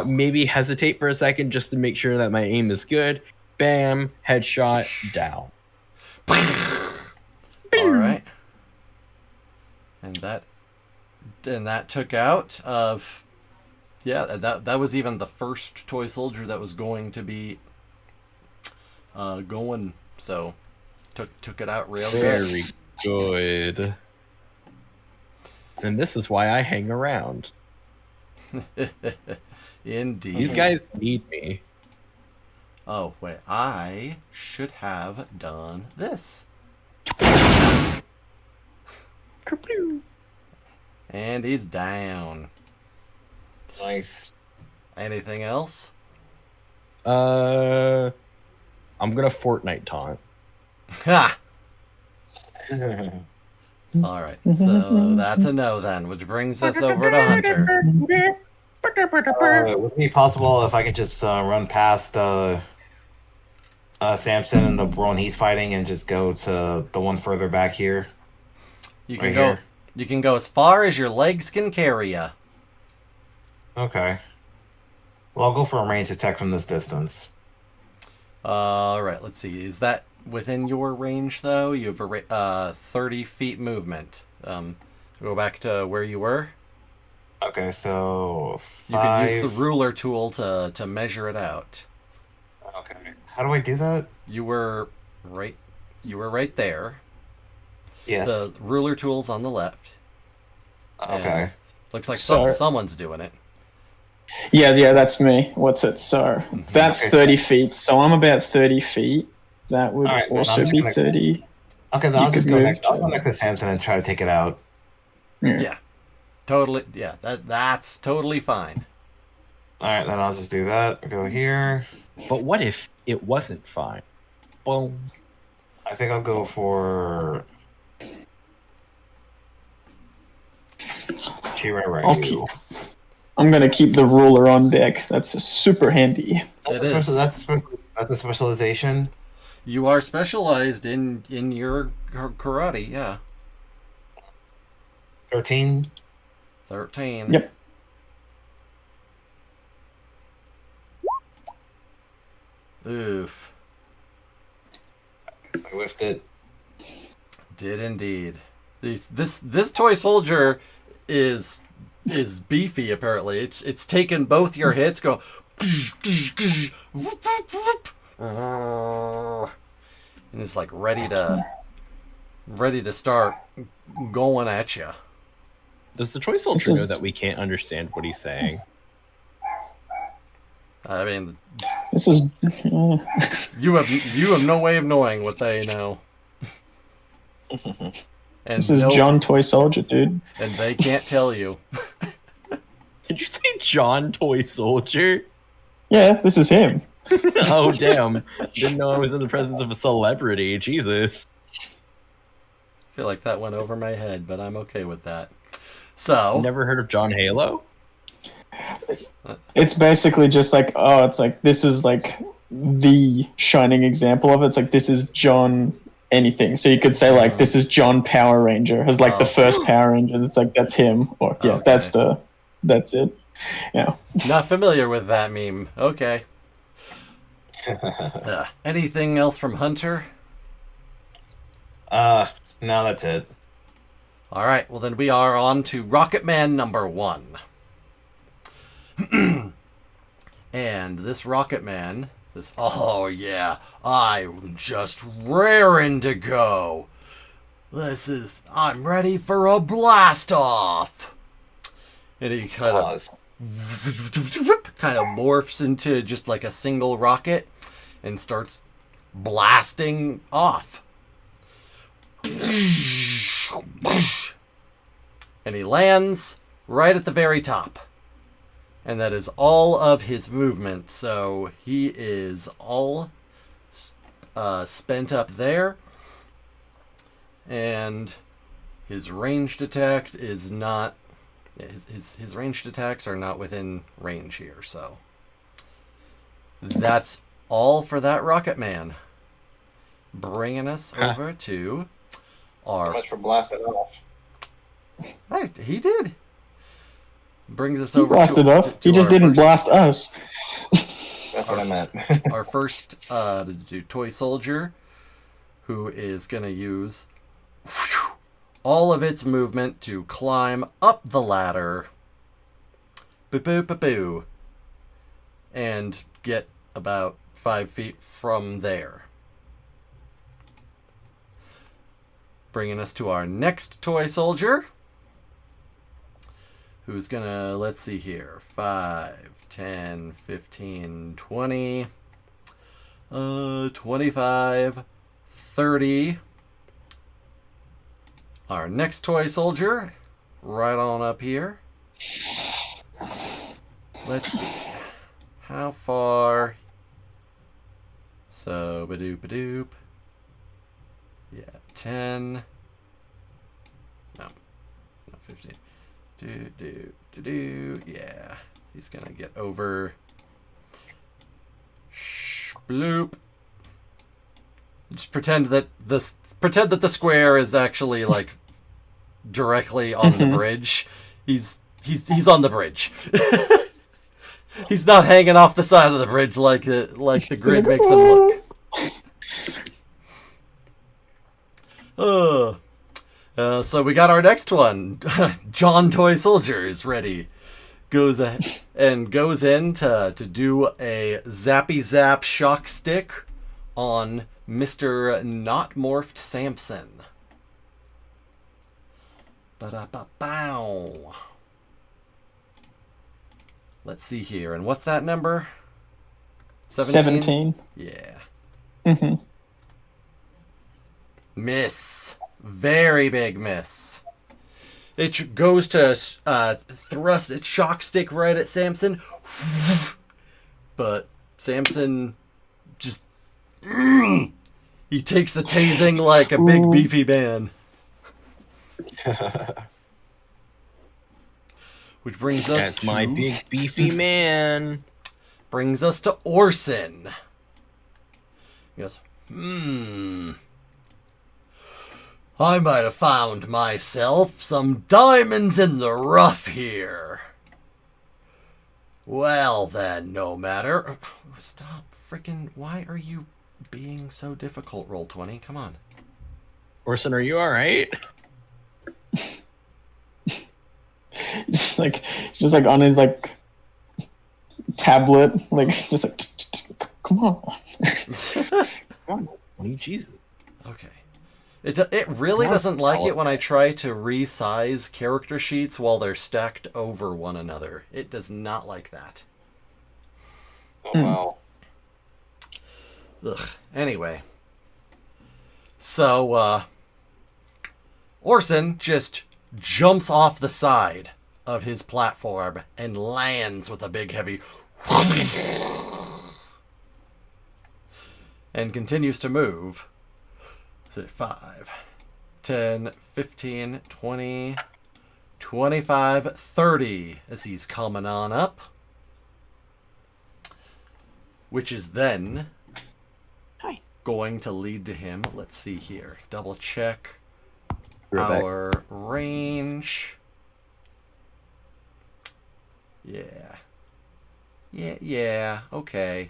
Maybe hesitate for a second just to make sure that my aim is good. Bam, headshot, down. All right. And that took out of that was even the first toy soldier that was going to be going, so took it out real Very good. And this is why I hang around. Indeed. These guys need me. Oh wait, I should have done this. And he's down. Nice. Anything else? I'm gonna Fortnite taunt. Ha! Alright, so that's a no then, which brings us over to Hunter. Would it be possible if I could just run past Samson and the one he's fighting and just go to the one further back here? You can go as far as your legs can carry you. Okay. Well, I'll go for a ranged attack from this distance. Alright, let's see. Is that within your range, though? You have a 30 feet movement. Go back to where you were. Okay, so 5... You can use the ruler tool to measure it out. Okay. How do I do that? You were right there. Yes. The ruler tool's on the left. Okay. And looks like So- someone's doing it. Yeah, that's me. What's it? So that's 30 feet. So I'm about 30 feet. That would Alright, then also I'm just be gonna- 30. Okay, then You I'll just could go move next. I'll go to- next to Samson and try to take it out. Yeah. Totally, yeah, that's totally fine. All right, then I'll just do that. Go here. But what if it wasn't fine? Boom. I think I'll go for Okay. I'm gonna keep the ruler on deck. That's super handy. It is. That's a specialization. You are specialized in your karate, yeah. 13. 13. Yep. Oof. I whiffed it. Did indeed. This toy soldier is beefy. Apparently, it's taken both your hits. Go. And it's like ready to start going at you. Does the toy soldier know that we can't understand what he's saying? I mean, This is. you have no way of knowing what they know. And This is John Toy Soldier, dude. And they can't tell you. Did you say John Toy Soldier? Yeah, this is him. Oh, damn. Didn't know I was in the presence of a celebrity. Jesus. I feel like that went over my head, but I'm okay with that. So, Never heard of John Halo? It's basically just like, oh, it's like, this is like the shining example of it. It's like, this is John anything. So you could say, like, this is John Power Ranger, as like the first Power Ranger. It's like, that's him. Or, yeah, Okay. that's it. Yeah. Not familiar with that meme. Okay. Anything else from Hunter? No, that's it. All right. Well, then we are on to Rocket Man number 1. And this Rocket Man, oh yeah, I'm just raring to go. I'm ready for a blast off. And he kind of morphs into just like a single rocket and starts blasting off. And he lands right at the very top. And that is all of his movement. So he is all spent up there. And his ranged attack is not... His ranged attacks are not within range here. So that's all for that Rocket Man. Bringing us over to our... So much for blasting off. Hey, he did. Brings us He over blasted off. He just didn't blast us. That's what I meant. Our first toy soldier, who is going to use all of its movement to climb up the ladder, boo, and get about 5 feet from there. Bringing us to our next toy soldier, who's gonna, let's see here, 5, 10, 15, 20, 25, 30. Our next toy soldier, right on up here. Let's see. How far? So, ba-doop. Yeah, 10. No, 15. Yeah, he's gonna get over. Bloop. Just pretend that the square is actually like directly on the bridge. He's on the bridge. He's not hanging off the side of the bridge like the grid makes him look. So we got our next one. John Toy Soldier is ready. Goes in to do a zappy zap shock stick on Mr. Not Morphed Samson. Ba-da-ba-bow. Let's see here. And what's that number? 17. Yeah. Mm-hmm. Miss. Very big miss. It goes to thrust its shock stick right at Samson, but Samson just he takes the tasing like a big beefy man. Which brings us That's my big beefy man. Brings us to Orson. He goes, I might have found myself some diamonds in the rough here. Well then, no matter. Stop freaking. Why are you being so difficult, Roll20? Come on. Orson, are you alright? just like on his like tablet, like just like come on. Come on, Jesus. Okay. It really doesn't like it when I try to resize character sheets while they're stacked over one another. It does not like that. Oh, wow. Ugh. Anyway. So, Orson just jumps off the side of his platform and lands with a big heavy and continues to move. 5, 10, 15, 20, 25, 30 as he's coming on up. Which is then going to lead to him. Let's see here. Double check our range. Yeah. Okay.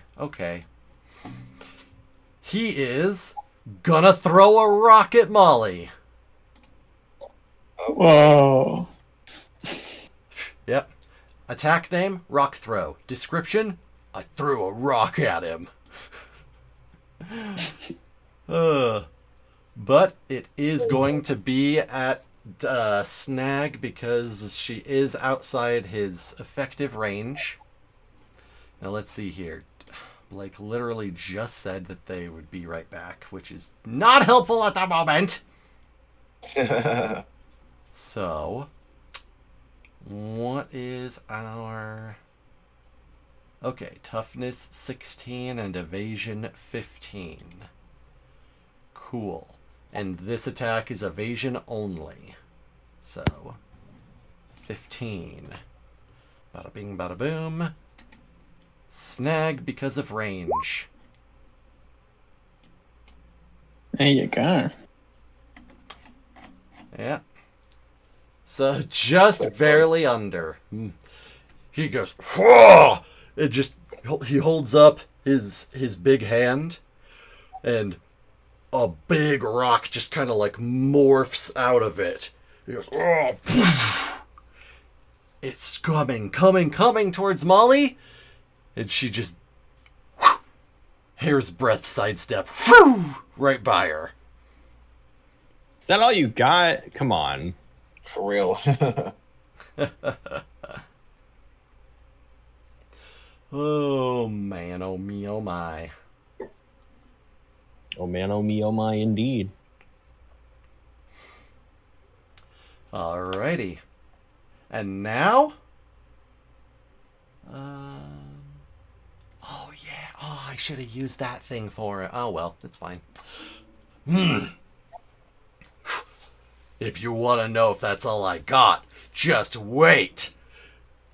He is gonna throw a rock at Molly. Whoa. Yep. Attack name, rock throw. Description, I threw a rock at him. But it is going to be at Snag because she is outside his effective range. Now let's see here. Blake literally just said that they would be right back, which is not helpful at the moment. So, what is our... Okay, toughness 16 and evasion 15. Cool. And this attack is evasion only. So, 15. Bada bing, bada boom. Snag because of range. There you go. Yeah. So, just barely under. He goes, whoa! He holds up his big hand, and a big rock just kind of like morphs out of it. He goes, oh! It's coming towards Molly, and she just hair's breadth sidestep right by her. Is that all you got? Come on. For real. Oh man, oh me, oh my. Oh man, oh me, oh my, indeed. Alrighty. And now? Oh yeah. Oh, I should have used that thing for it. Oh well, it's fine. If you want to know if that's all I got, just wait.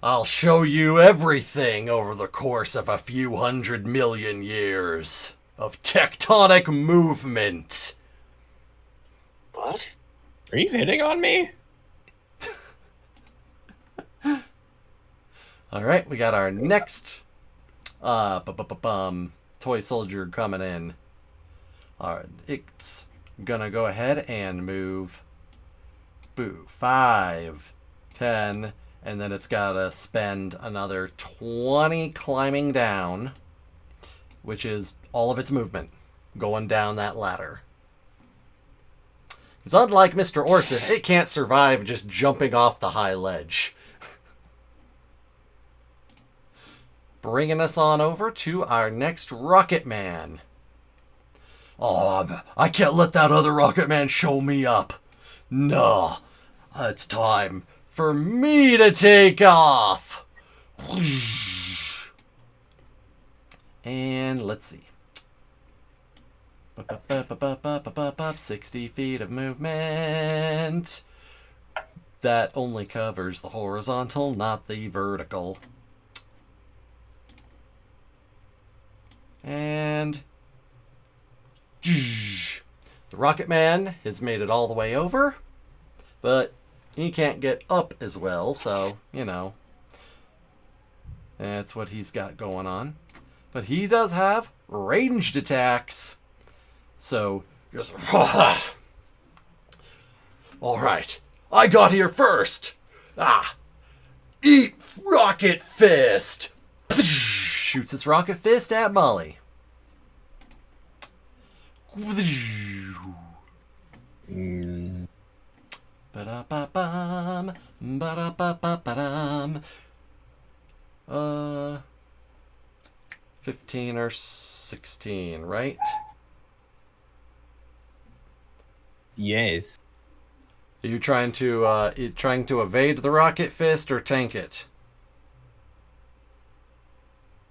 I'll show you everything over the course of a few 100 million years of tectonic movement. What? Are you hitting on me? Alright, we got our next toy soldier coming in. Alright, it's gonna go ahead and move 5, 10, and then it's gotta spend another 20 climbing down, which is all of its movement going down that ladder. It's unlike Mr. Orson, it can't survive just jumping off the high ledge. Bringing us on over to our next Rocket Man. Oh, I can't let that other Rocket Man show me up. No, It's time for me to take off. And let's see. 60 feet of movement. That only covers the horizontal, not the vertical. And the Rocket Man has made it all the way over, but he can't get up as well, so, you know, that's what he's got going on. But he does have ranged attacks. So, just, all right, I got here first. Eat Rocket Fist. Shoots his Rocket Fist at Molly. Ba-da-ba-bum, ba-da-ba-ba-ba-dum. 15 or 16, right? Yes. Are you trying to evade the Rocket Fist or tank it?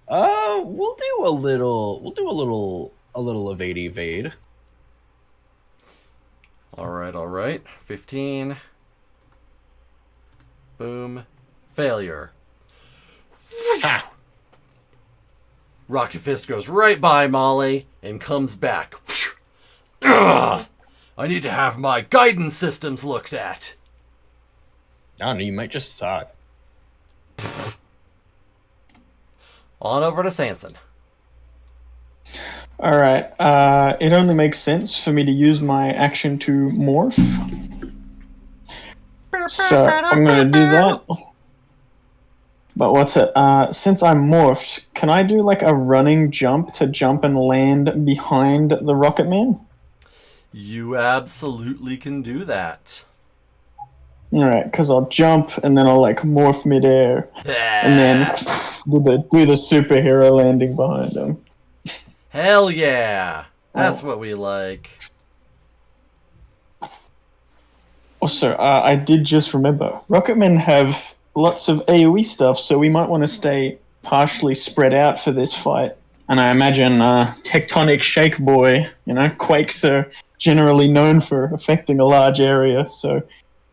We'll do a little evade. All right. 15. Boom. Failure. Rocket Fist goes right by Molly and comes back. Ugh! I need to have my guidance systems looked at. I don't know, you might just suck. On over to Samson. Alright, it only makes sense for me to use my action to morph. So, I'm gonna do that. But what's it? Since I'm morphed, can I do like a running jump to jump and land behind the Rocket Man? You absolutely can do that. Alright, because I'll jump and then I'll like morph midair and then do the superhero landing behind him. Hell yeah! That's what we like. Also, I did just remember, Rocketmen have lots of AoE stuff, so we might want to stay partially spread out for this fight. And I imagine Tectonic Shake Boy, quakes are generally known for affecting a large area, so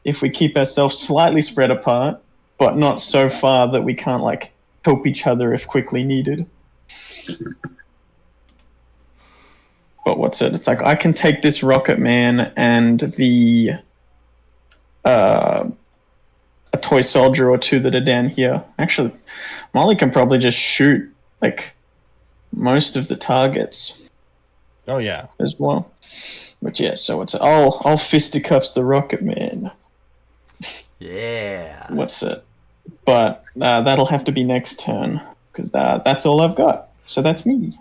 if we keep ourselves slightly spread apart, but not so far that we can't, help each other if quickly needed. But what's it? It's like, I can take this Rocket Man and a toy soldier or two that are down here. Actually, Molly can probably just shoot, most of the targets. Oh, yeah. As well. But yeah, so I'll fisticuffs the Rocket Man. Yeah. What's it? But that'll have to be next turn, because that's all I've got. So that's me.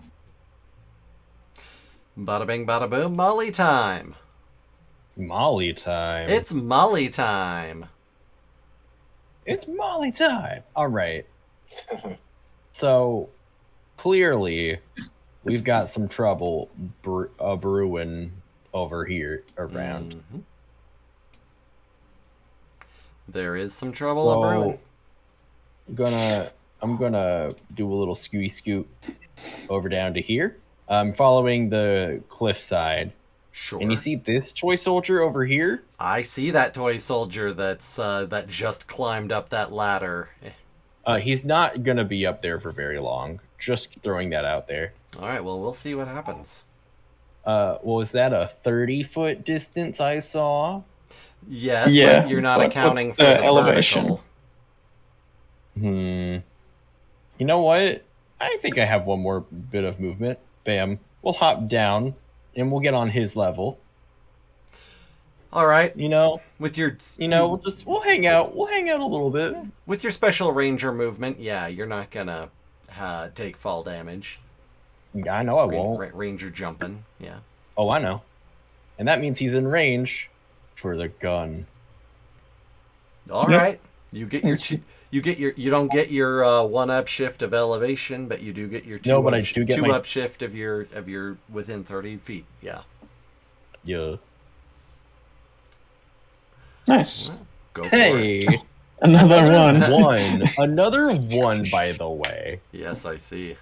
Bada bing, bada boom, Molly time. Molly time. It's Molly time. It's Molly time. All right. So, clearly, we've got some trouble brewing over here around. Mm-hmm. There is some trouble brewing. I'm gonna do a little scooty scoot over down to here. I'm following the cliffside. Sure. And you see this toy soldier over here? I see that toy soldier that just climbed up that ladder. He's not gonna be up there for very long. Just throwing that out there. All right, well, we'll see what happens. Was that a 30-foot distance I saw? Yes, Yeah, but you're not but accounting what's for the the elevation? vertical. You know what? I think I have one more bit of movement. Bam. We'll hop down, and we'll get on his level. All right. With your, we'll hang out. We'll hang out a little bit. With your special ranger movement, yeah, you're not gonna take fall damage. Yeah, I know I won't. Ranger jumping, yeah. Oh, I know. And that means he's in range for the gun. All right. You don't get your 1-up shift of elevation, but you do get your 2-up shift of your within 30 feet. Yeah. Yeah. Nice. Go for Hey, it. Another one. Another one, by the way. Yes, I see.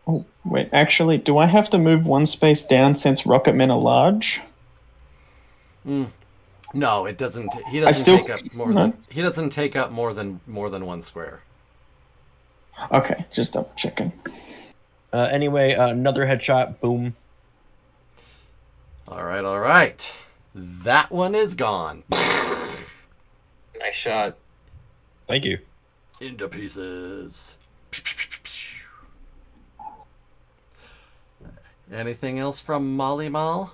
Oh, wait, actually, do I have to move one space down since rocket men are large? No, it doesn't. He I doesn't still- take up more no. than he doesn't take up more than one square. Okay, just double checking. Anyway, another headshot. Boom. All right. That one is gone. Nice shot. Thank you. Into pieces. Anything else from Molly Mall?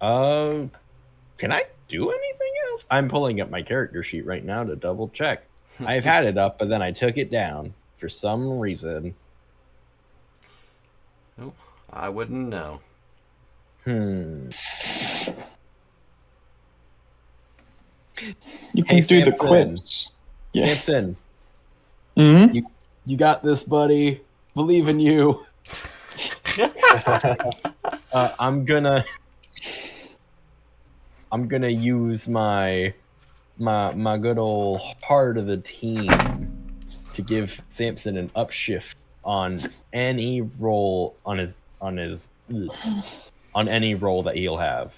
Can I do anything else? I'm pulling up my character sheet right now to double check. I've had it up, but then I took it down for some reason. Oh, I wouldn't know. You Hey, can do the Samson. quiz. Yeah. Samson, Hmm. you got this, buddy. Believe in you. I'm gonna use my good old heart of the team to give Samson an upshift on any roll on any roll that he'll have.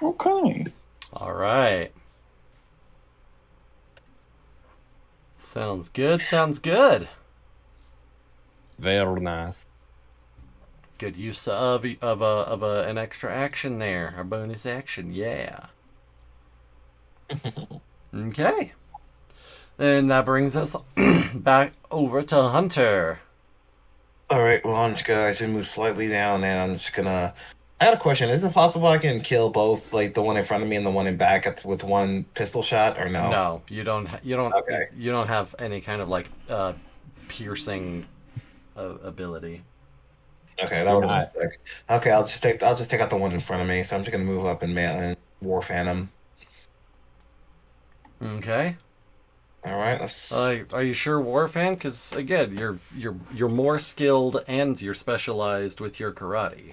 Okay. All right. Sounds good. Very nice. Good use of an extra action there, a bonus action. Yeah. Okay. And that brings us back over to Hunter. All right, well, I should move slightly down, and I'm just gonna. I got a question. Is it possible I can kill both, like the one in front of me and the one in back, with one pistol shot, or no? No, you don't. Okay. You don't have any kind of like piercing ability. Okay, that would have been sick. Okay, I'll just take out the one in front of me. So I'm just gonna move up and war Phantom. Okay. All right, let's. Are you sure, Warfan? Because again, you're more skilled and you're specialized with your karate.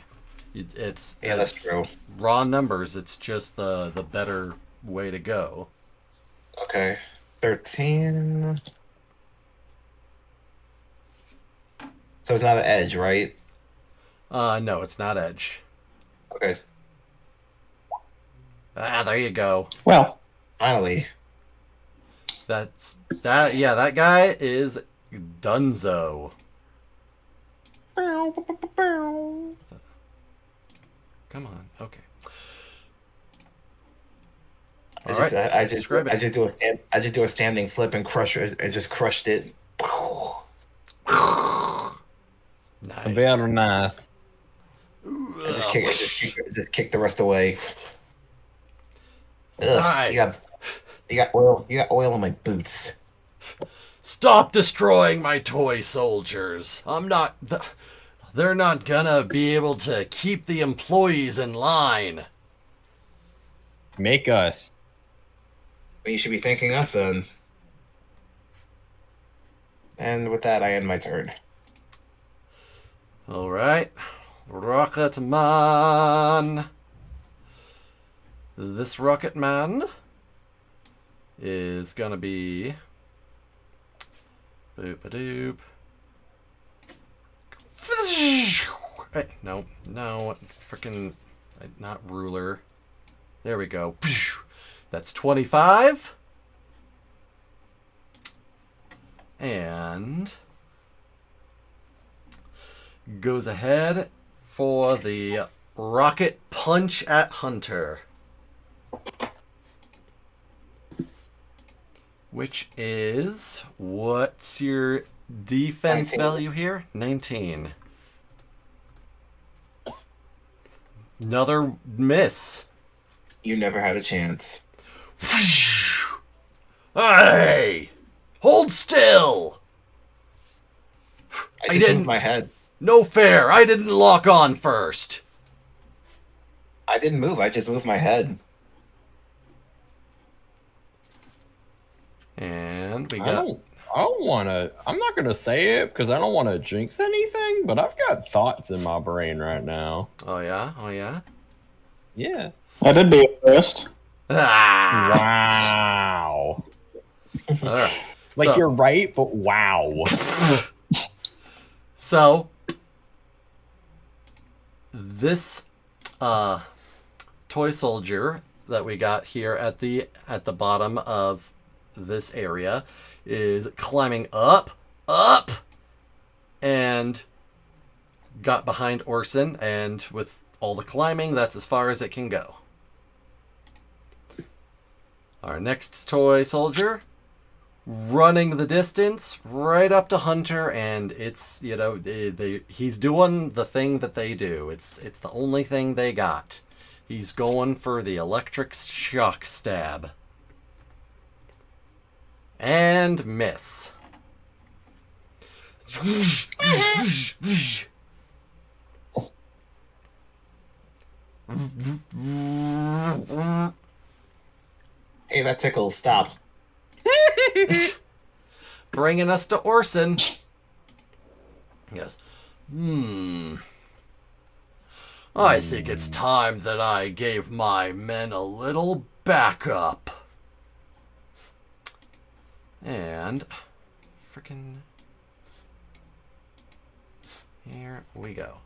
It's Yeah, that's true. raw numbers. It's just the better way to go. Okay, 13. So it's not an edge, right? No, it's not edge. Okay, There you go. Well, finally. That. Yeah, that guy is Dunzo. Come on. Okay. I just Describe it. do a standing flip and crush it. I just crushed it. Nice. Very nice. I just kick the rest away. Ugh, Hi. you got oil on my boots. Stop destroying my toy soldiers. They're not gonna be able to keep the employees in line. Make us. You should be thanking us then. And with that, I end my turn. All right, Rocket Man. This Rocket Man is gonna be boop-a-doop. Hey, no, freaking not ruler. There we go. That's 25. And goes ahead for the rocket punch at Hunter. Which is, what's your defense 19. value here? 19. Another miss. You never had a chance. Hey! Hold still! I didn't- moved my head. No fair! I didn't lock on first! I didn't move. I just moved my head. And we I got... don't want to. I'm not gonna say it because I don't want to jinx anything. But I've got thoughts in my brain right now. Oh yeah? Oh yeah? Yeah. that'd be a first. Ah! Wow. All right. Like, So- you're right, but wow. So this toy soldier that we got here at the bottom of this area is climbing up, and got behind Orson, and with all the climbing, that's as far as it can go. Our next toy soldier running the distance right up to Hunter, and it's, you know, he's doing the thing that they do. It's the only thing they got. He's going for the electric shock stab. And miss. Hey, that tickles. Stop. Bringing us to Orson. He goes, I think it's time that I gave my men a little backup. And freaking here we go.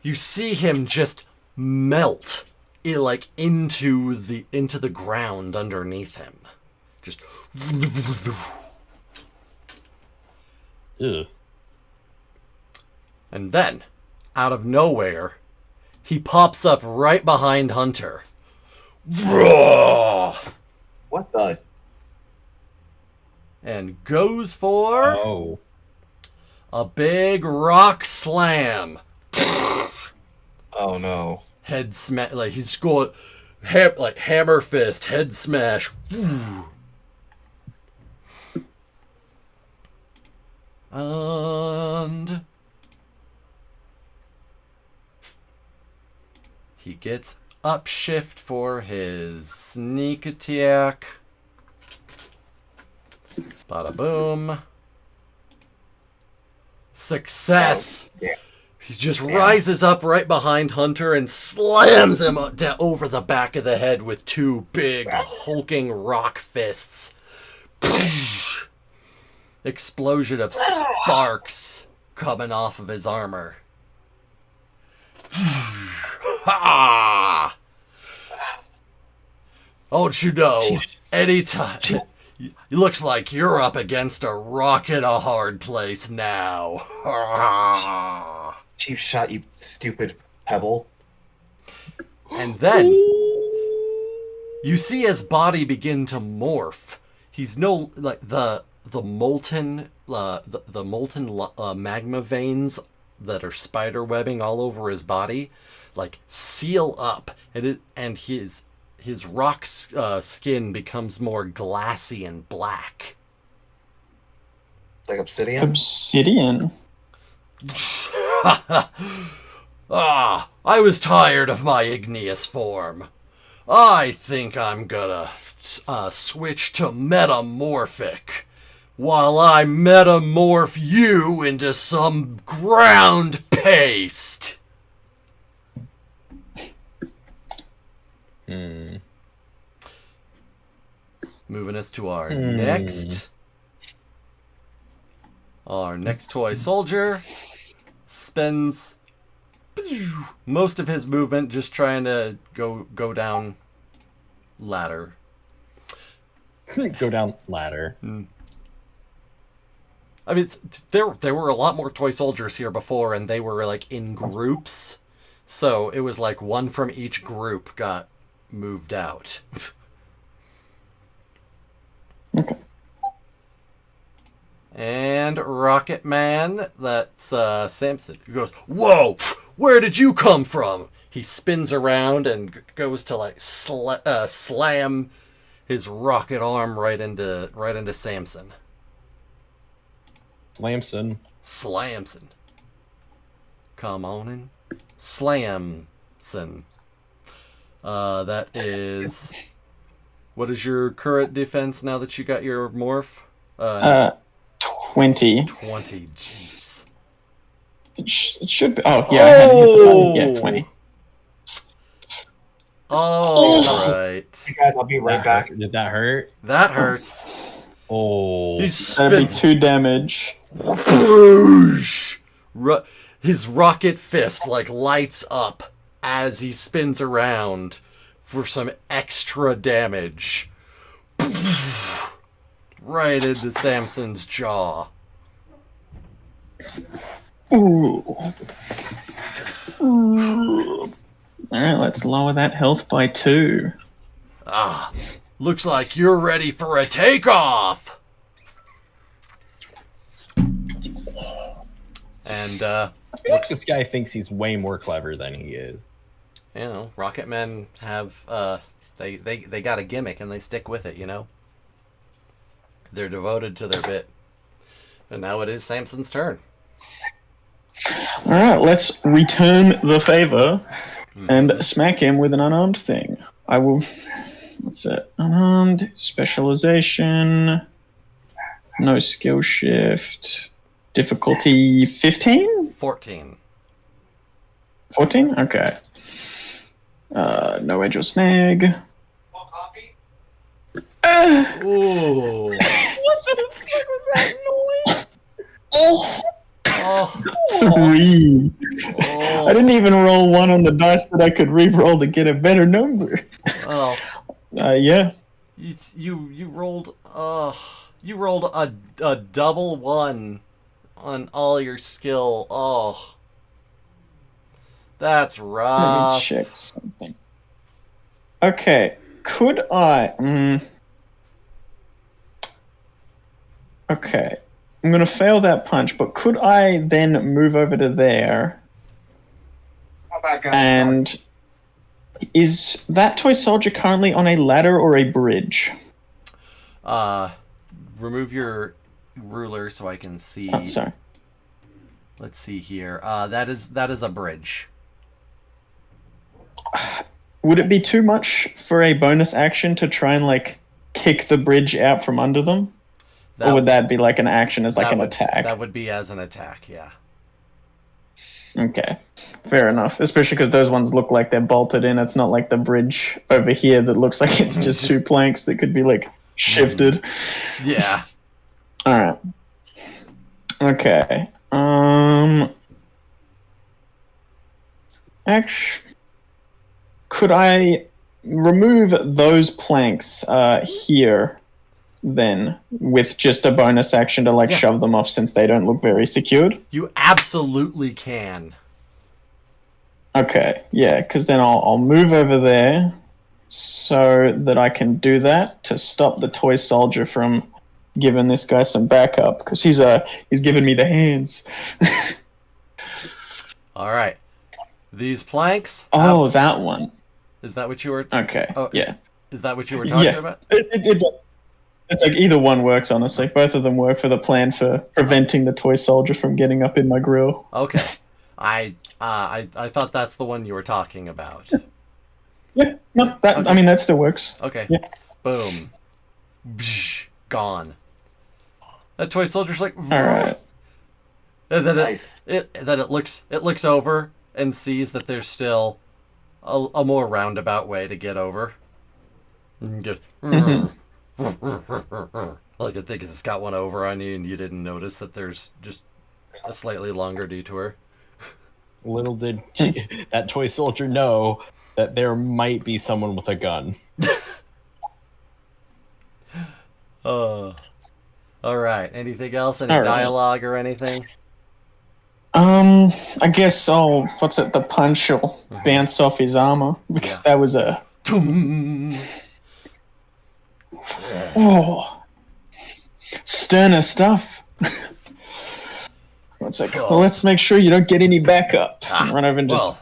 You see him just melt like into the ground underneath him. Just Ew. and then out of nowhere he pops up right behind Hunter. What the? And goes for Oh. a big rock slam. Oh no. Head smash, like he's scored like hammer fist, head smash. And he gets upshift for his sneak attack. Bada boom. Success! Yeah. He just rises up right behind Hunter and slams him over the back of the head with two big hulking rock fists. Explosion of sparks coming off of his armor. Don't you know, anytime... It looks like you're up against a rock in a hard place now. Cheap shot, you stupid pebble. And then you see his body begin to morph. He's no like the molten magma veins that are spider webbing all over his body, like seal up, and his rock skin becomes more glassy and black. Like obsidian? Obsidian. I was tired of my igneous form. I think I'm gonna switch to metamorphic while I metamorph you into some ground paste. Moving us to our next toy soldier. Spends most of his movement just trying to go down ladder. Go down ladder. I mean, there were a lot more toy soldiers here before, and they were like in groups, so it was like one from each group got moved out. Okay. And Rocket Man, that's Samson, who goes, "Whoa! Where did you come from?" He spins around and goes to like slam his rocket arm right into Samson. Slamson. Come on in. Slamson. That is... What is your current defense now that you got your morph? 20. 20, jeez. It should be. Oh, yeah, I had to hit the button. Yeah, 20. Oh, right. You guys, I'll be right back. Did that hurt? That hurts. Oh. He That'd be spins. 2 damage. His rocket fist like lights up as he spins around for some extra damage. Right into Samson's jaw. Ooh. Ooh. Alright, let's lower that health by 2. Ah, looks like you're ready for a takeoff. And I feel like this guy thinks he's way more clever than he is. you know, rocket men have they got a gimmick and they stick with it, you know. They're devoted to their bit. And now it is Samson's turn. Alright, let's return the favor and smack him with an unarmed thing. I will. What's that? Unarmed, specialization, no skill shift, difficulty 15? 14. 14? Okay. No edge or snag. Ooh. Oh! Oh. 3. Oh. I didn't even roll 1 on the dice that I could re-roll to get a better number. Oh. Yeah. You rolled a double 1 on all your skill. Oh. That's Let me rough. check something. Okay, could I... Okay, I'm going to fail that punch, but could I then move over to there? How about guys? And is that toy soldier currently on a ladder or a bridge? Remove your ruler so I can see. Oh, sorry. Let's see here. That is a bridge. Would it be too much for a bonus action to try and, like, kick the bridge out from under them? Or would that be like an action as like an attack? That would be as an attack, yeah. Okay, fair enough. Especially because those ones look like they're bolted in. It's not like the bridge over here that looks like it's just 2 planks that could be like shifted. Yeah. All right. Okay. Actually, could I remove those planks here? Then with just a bonus action to like shove them off since they don't look very secured? You absolutely can. Okay, yeah, because then I'll move over there so that I can do that to stop the toy soldier from giving this guy some backup because he's giving me the hands. All right, these planks. Oh, that one. Is that what you were? Okay. Oh, yeah. Is that what you were talking about? It's like either one works, honestly. Both of them work for the plan for preventing the toy soldier from getting up in my grill. Okay. I thought that's the one you were talking about. Yeah, no, that Okay. I mean that still works. Okay. Yeah. Boom. Bsh, gone. That toy soldier's like. All right. And then Nice. it looks over and sees that there's still a more roundabout way to get over. And get. Like I think it's got one over on you and you didn't notice that there's just a slightly longer detour. Little did that toy soldier know that there might be someone with a gun. All right. Anything else? Any All right. dialogue or anything? I guess the punch will bounce off his armor because that was a sterner stuff. It's like, well, let's make sure you don't get any backup. And run over and just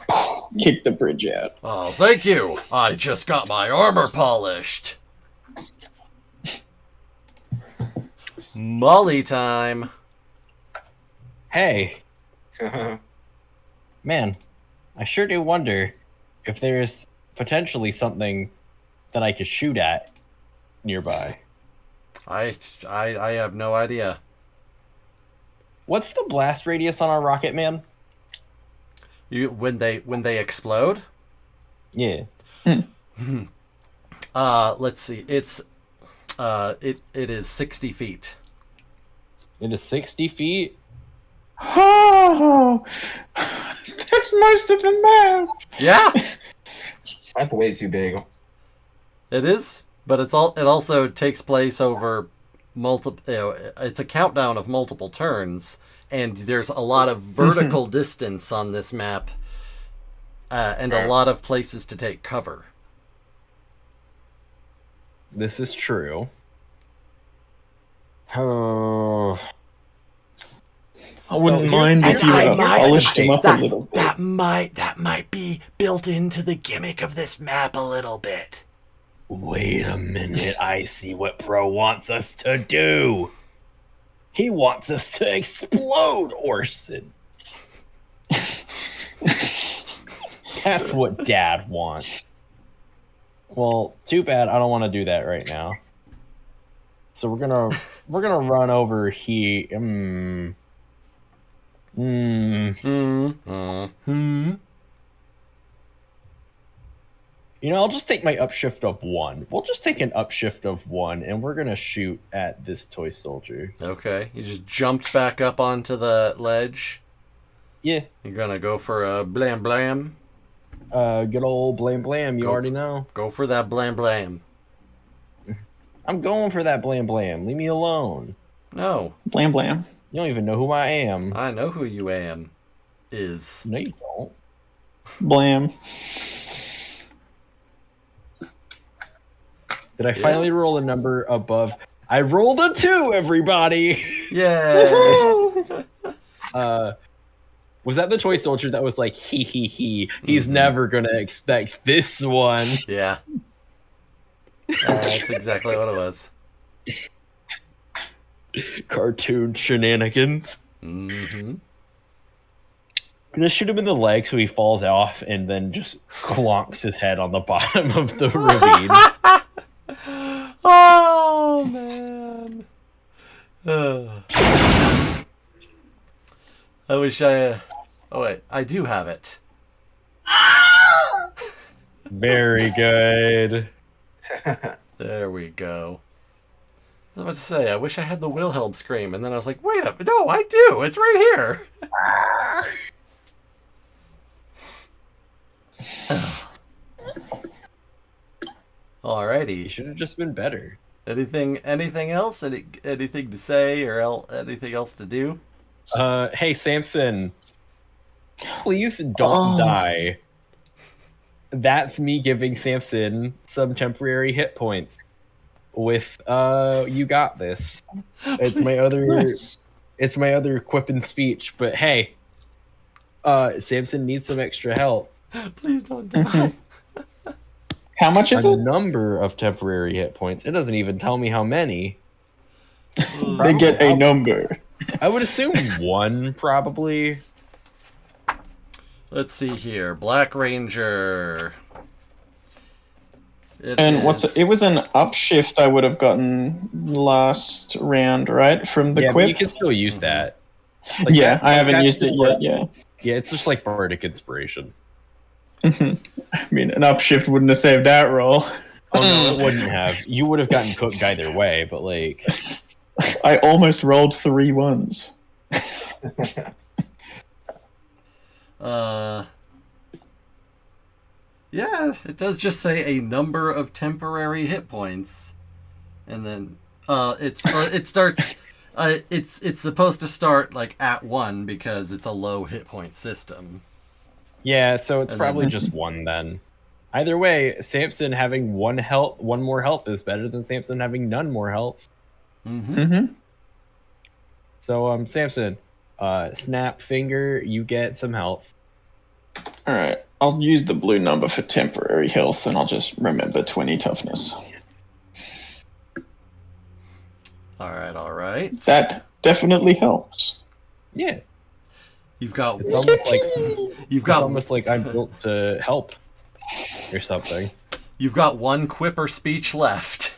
kick the bridge out. Oh, thank you. I just got my armor polished. Molly time. Hey, man, I sure do wonder if there's potentially something that I could shoot at nearby. I have no idea. What's the blast radius on our rocket, man? When they explode? Yeah. Let's see. It is 60 feet. It is 60 feet. Oh, that's most of the map. Yeah, That's way too big. it is. But it also takes place over multiple. It's a countdown of multiple turns, and there's a lot of vertical distance on this map, and a lot of places to take cover. This is true. Oh. I wouldn't So mind here's- if you And I might- polished him up a little bit. That might be built into the gimmick of this map a little bit. Wait a minute, I see what Bro wants us to do. He wants us to explode Orson. That's what Dad wants. Well, too bad I don't want to do that right now. So we're gonna run over here. You know, I'll just take my upshift of 1. We'll just take an upshift of 1, and we're gonna shoot at this toy soldier. Okay, you just jumped back up onto the ledge. Yeah. You're gonna go for a blam blam. Good old blam blam, you Go already for- know. Go for that blam blam. I'm going for that blam blam. Leave me alone. No, Blam blam. You don't even know who I am. I know who you am. Is. No, you don't. Blam. Did I finally roll a number above? I rolled a 2, everybody! Yay! Was that the toy soldier that was like, he, he's never gonna expect this one? Yeah. That's exactly what it was. Cartoon shenanigans. Mm-hmm. Gonna shoot him in the leg so he falls off and then just clonks his head on the bottom of the ravine. Oh, man. I wish I... Oh, wait. I do have it. Very good. There we go. I was about to say, I wish I had the Wilhelm scream, and then I was like, wait up. No, I do. It's right here. He Alrighty. should have just been better. Anything else? Anything to say or anything else to do? Hey, Samson. Please don't Oh. die. That's me giving Samson some temporary hit points. With you got this. It's my other Nice. it's my other quip and speech, but hey. Samson needs some extra help. Please don't die. How much is A it? number of temporary hit points. It doesn't even tell me how many. They get a number. I would assume 1, probably. Let's see here. Black Ranger. And it was an upshift I would have gotten last round, right? From the Yeah, but quip? you can still use that. Yeah, I haven't that's used it just yet, like- yeah. Yeah, it's just like bardic inspiration. I mean, an upshift wouldn't have saved that roll. Oh no, it wouldn't have. You would have gotten cooked either way, but like, I almost rolled 3 ones. Yeah, it does just say a number of temporary hit points, and then it starts. It's supposed to start like at 1 because it's a low hit point system. yeah. So it's And probably then- just 1 then. Either way, Samson having 1 more health is better than Samson having none more health. Mm-hmm. Mm-hmm. So Samson, snap finger, you get some health. Alright, I'll use the blue number for temporary health, and I'll just remember 20 toughness. All right. That definitely helps. Yeah, You've got it's almost like you've it's got almost like I'm built to help or something. you've got 1 quip or speech left.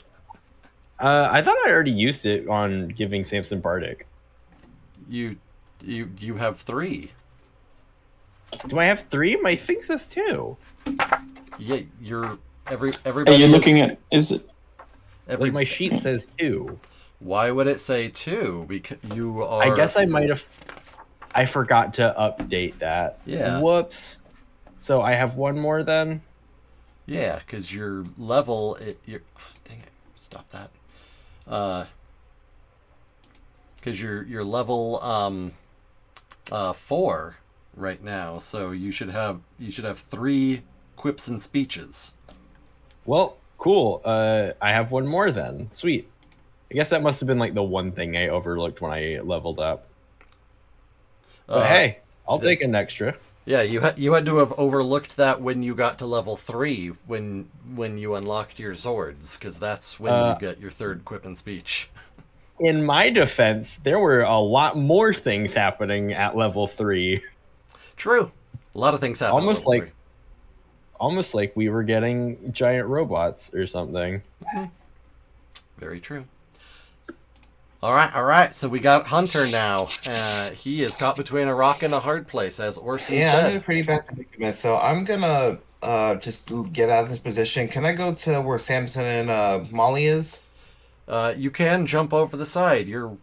I thought I already used it on giving Samson bardic. You have 3. Do I have 3? My thing says 2. Yeah, you're Every Are everybody. you is- looking at? Is it? Every, Like my sheet says 2. why would it say 2? Because you are. I guess I might have. I forgot to update that. Yeah. Whoops. So I have one more then. Yeah, because your level. Dang it! Stop that. Because you're level 4 right now, so you should have 3 quips and speeches. Well, cool. I have one more then. Sweet. I guess that must have been like the one thing I overlooked when I leveled up. But hey, I'll take an extra. Yeah, you had to have overlooked that when you got to level 3 when you unlocked your Zords, because that's when you get your 3rd quip and speech. In my defense, there were a lot more things happening at level 3. True, a lot of things happen. Almost at level like almost like we were getting giant robots or something. 3. Very true. All right. So we got Hunter now. He is caught between a rock and a hard place, as Orson Yeah, I'm in a said. pretty bad predicament, so I'm gonna just get out of this position. Can I go to where Samson and Molly is? You can jump over the side. Your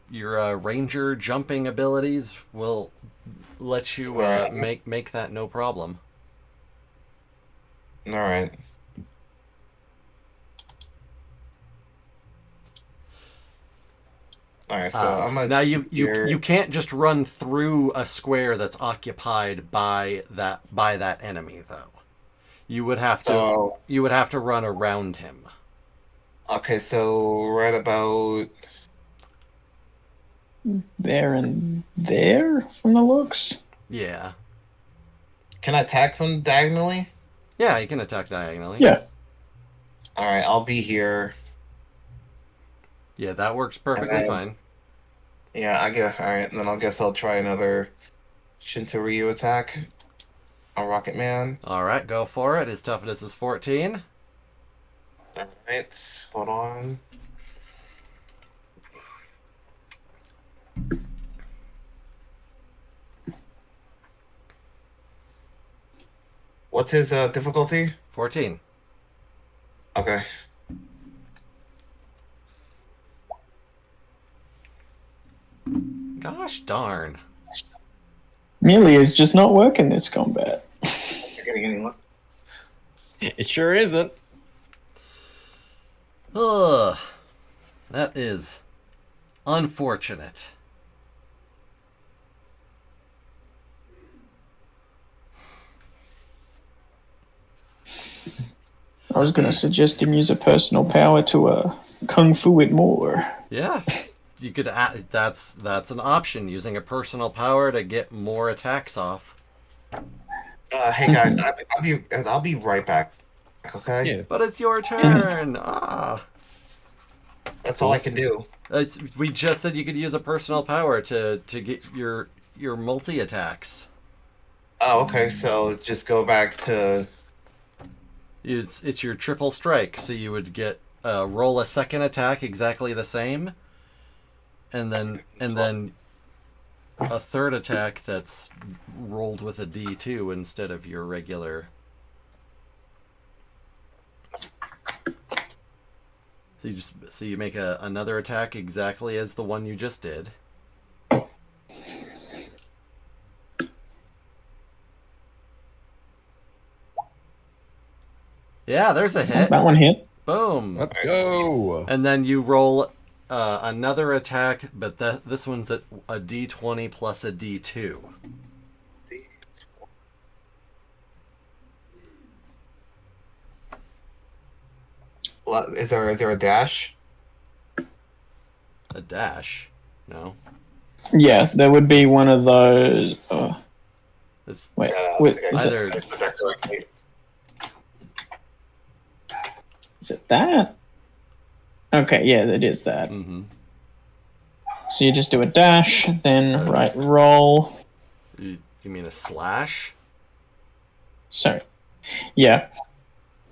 ranger jumping abilities will let you make that no problem. All right. All right, so I'm gonna Now you here. can't just run through a square that's occupied by that enemy though. You would have So to run around him. okay, so right about There and there from the looks. Yeah. can I attack from diagonally? Yeah, you can attack diagonally. Yeah. All right, I'll be here. Yeah, that works perfectly then- fine. Yeah, I get all right. Then I guess I'll try another Shinto-Ryu attack on Rocket Man. All right, go for it. His toughness is 14. All right, hold on. What's his difficulty? 14. Okay. Gosh darn. Melee is just not working this combat. You're getting anyone? It sure isn't. Ugh. That is unfortunate. I was going to suggest him use a personal power to kung fu it more. Yeah. You could that's an option, using a personal power to get more attacks off. Hey guys, I'll be right back. Okay. Yeah. But it's your turn. That's all I can do. We just said you could use a personal power to get your multi attacks. Oh, okay. So just go back to. It's your triple strike, so you would get roll a second attack exactly the same, and then a third attack that's rolled with a D2 instead of your regular. So you make another attack exactly as the one you just did. Yeah, there's a hit. That one hit. Boom. Let's go. And then you roll another attack, but this one's at a D20 plus a D2. Is there a dash? A dash? No. Yeah, there would be one of those. It's Wait, Yeah, wait, okay. either is it that? Okay, yeah, it is that. Mm-hmm. So you just do a dash, then right roll. You mean a slash? Sorry. Yeah.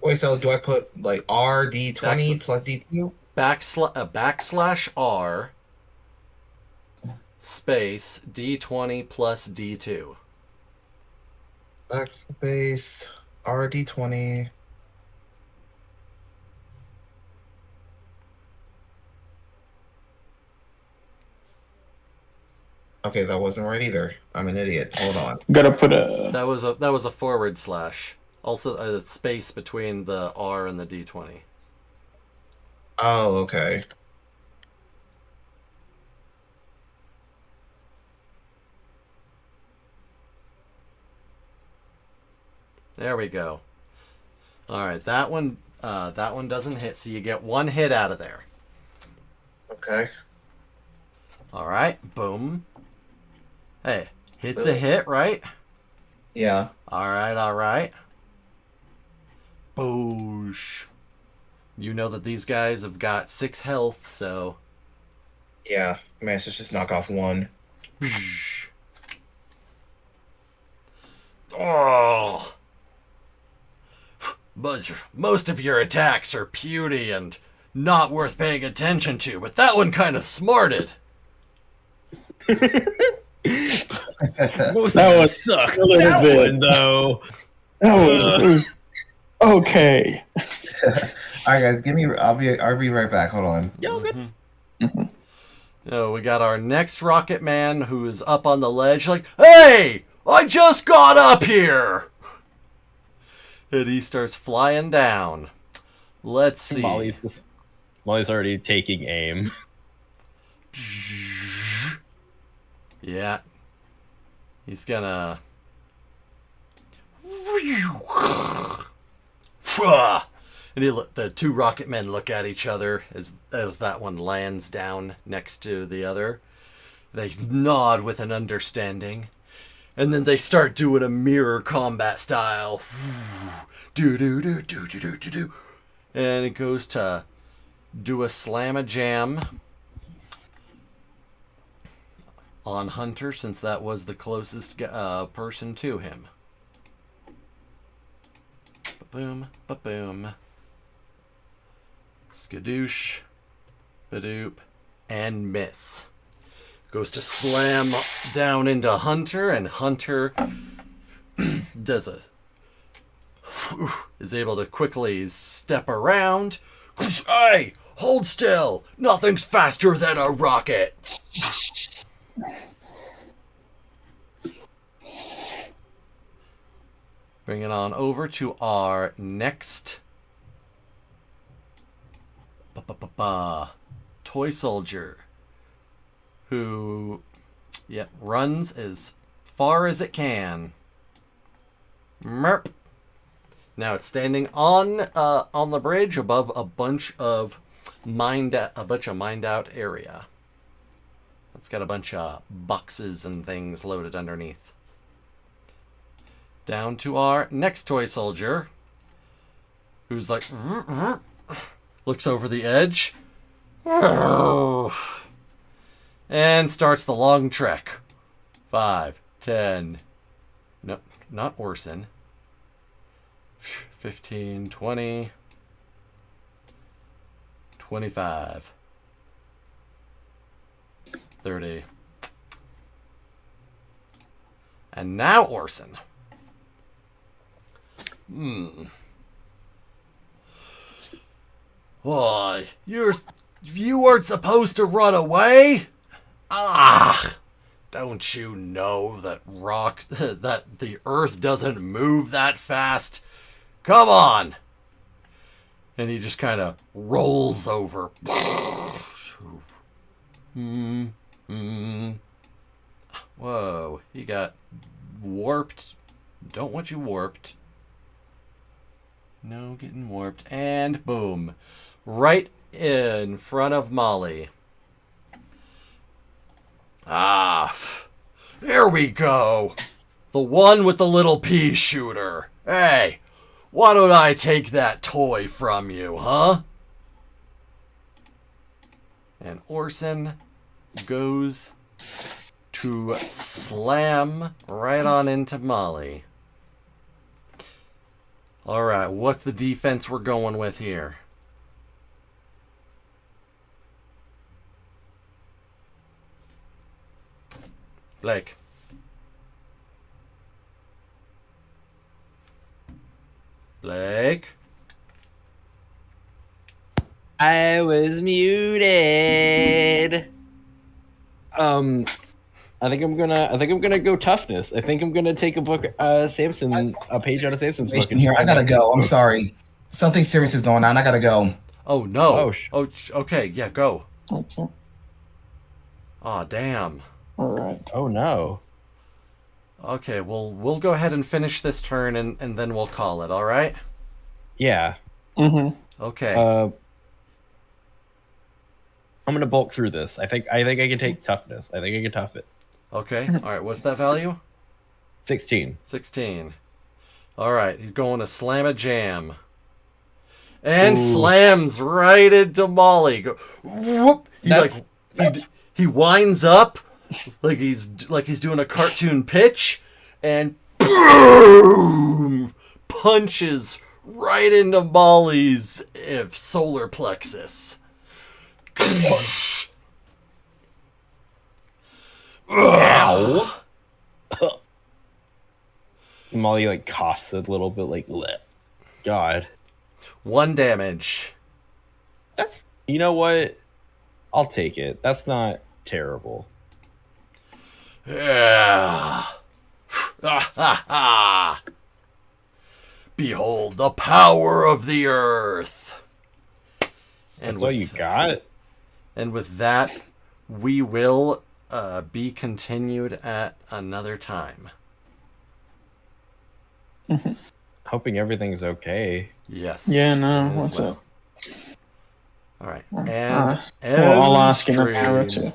Wait, so do I put like RD20 Backslash. plus D2? Backslash R space D20 plus D2. Backspace RD20 Okay, that wasn't right either. I'm an idiot. Hold on. Gotta put a. That was a forward slash. Also a space between the R and the D20. Oh, okay. There we go. All right, that one doesn't hit, so you get one hit out of there. Okay. All right, boom. Hey, hit's a hit, right? Yeah. All right. Boosh. You know that these guys have got 6 health, so. Yeah. Managed to just knock off one. Oh. But most of your attacks are puny and not worth paying attention to, but that one kind of smarted. Most That of them was suck. a little That bit. one though. It was okay. All right, guys. I'll be right back. Hold on. Yo, good. We got our next Rocket Man who is up on the ledge, like, hey, I just got up here. And he starts flying down. Let's see. Molly's already taking aim. Yeah. He's gonna. And the 2 rocket men look at each other as that one lands down next to the other. They nod with an understanding. And then they start doing a mirror combat style. Do do do do do do do do. And it goes to do a slam-a-jam on Hunter, since that was the closest person to him. Ba-boom, ba-boom. Skadoosh, badoop, and miss. Goes to slam down into Hunter, and Hunter is able to quickly step around. Hey, hold still! Nothing's faster than a rocket! Bring it on over to our next toy soldier, who runs as far as it can. Merp. Now it's standing on the bridge above a bunch of mined out area. It's got a bunch of boxes and things loaded underneath. Down to our next toy soldier, who's like, looks over the edge, and starts the long trek. 5, 10, no, not Orson. 15, 20, 25, 30. And now Orson. Why, you weren't supposed to run away? Ah! Don't you know that that the Earth doesn't move that fast? Come on! And he just kind of rolls over. Whoa, he got warped. Don't want you warped. No getting warped. And boom. Right in front of Molly. Ah, there we go. The one with the little pea shooter. Hey, why don't I take that toy from you, huh? And Orson goes to slam right on into Molly. Alright, what's the defense we're going with here? Blake. Blake? I was muted. I think I'm gonna go toughness. I think I'm gonna take a book, Samson, a page out of Samson's book. And Here, I try gotta go. I'm sorry. Something serious is going on. I gotta go. Oh no. Oh, Okay. Yeah. Go. Okay. Aw, damn. All right. Oh no. Okay. Well, we'll go ahead and finish this turn, and then we'll call it. All right. Yeah. Mm-hmm. Okay. I'm gonna bulk through this. I think I can take toughness. I think I can tough it. Okay. All right. What's that value? 16. 16. All right. He's going to slam a jam. And Ooh. slams right into Molly. Go, whoop. He winds up like he's doing a cartoon pitch, and boom, punches right into Molly's solar plexus. Ow. Molly like coughs a little bit, like bleh. God. 1 damage. That's, you know what? I'll take it. That's not terrible. Yeah. Ha ha ha. Behold the power of the earth. That's all you got? And with that, we will be continued at another time. Hoping everything's okay. Yes. Yeah, no, as what's well. up? All right. Well, And I'll ask in an stream. hour or two.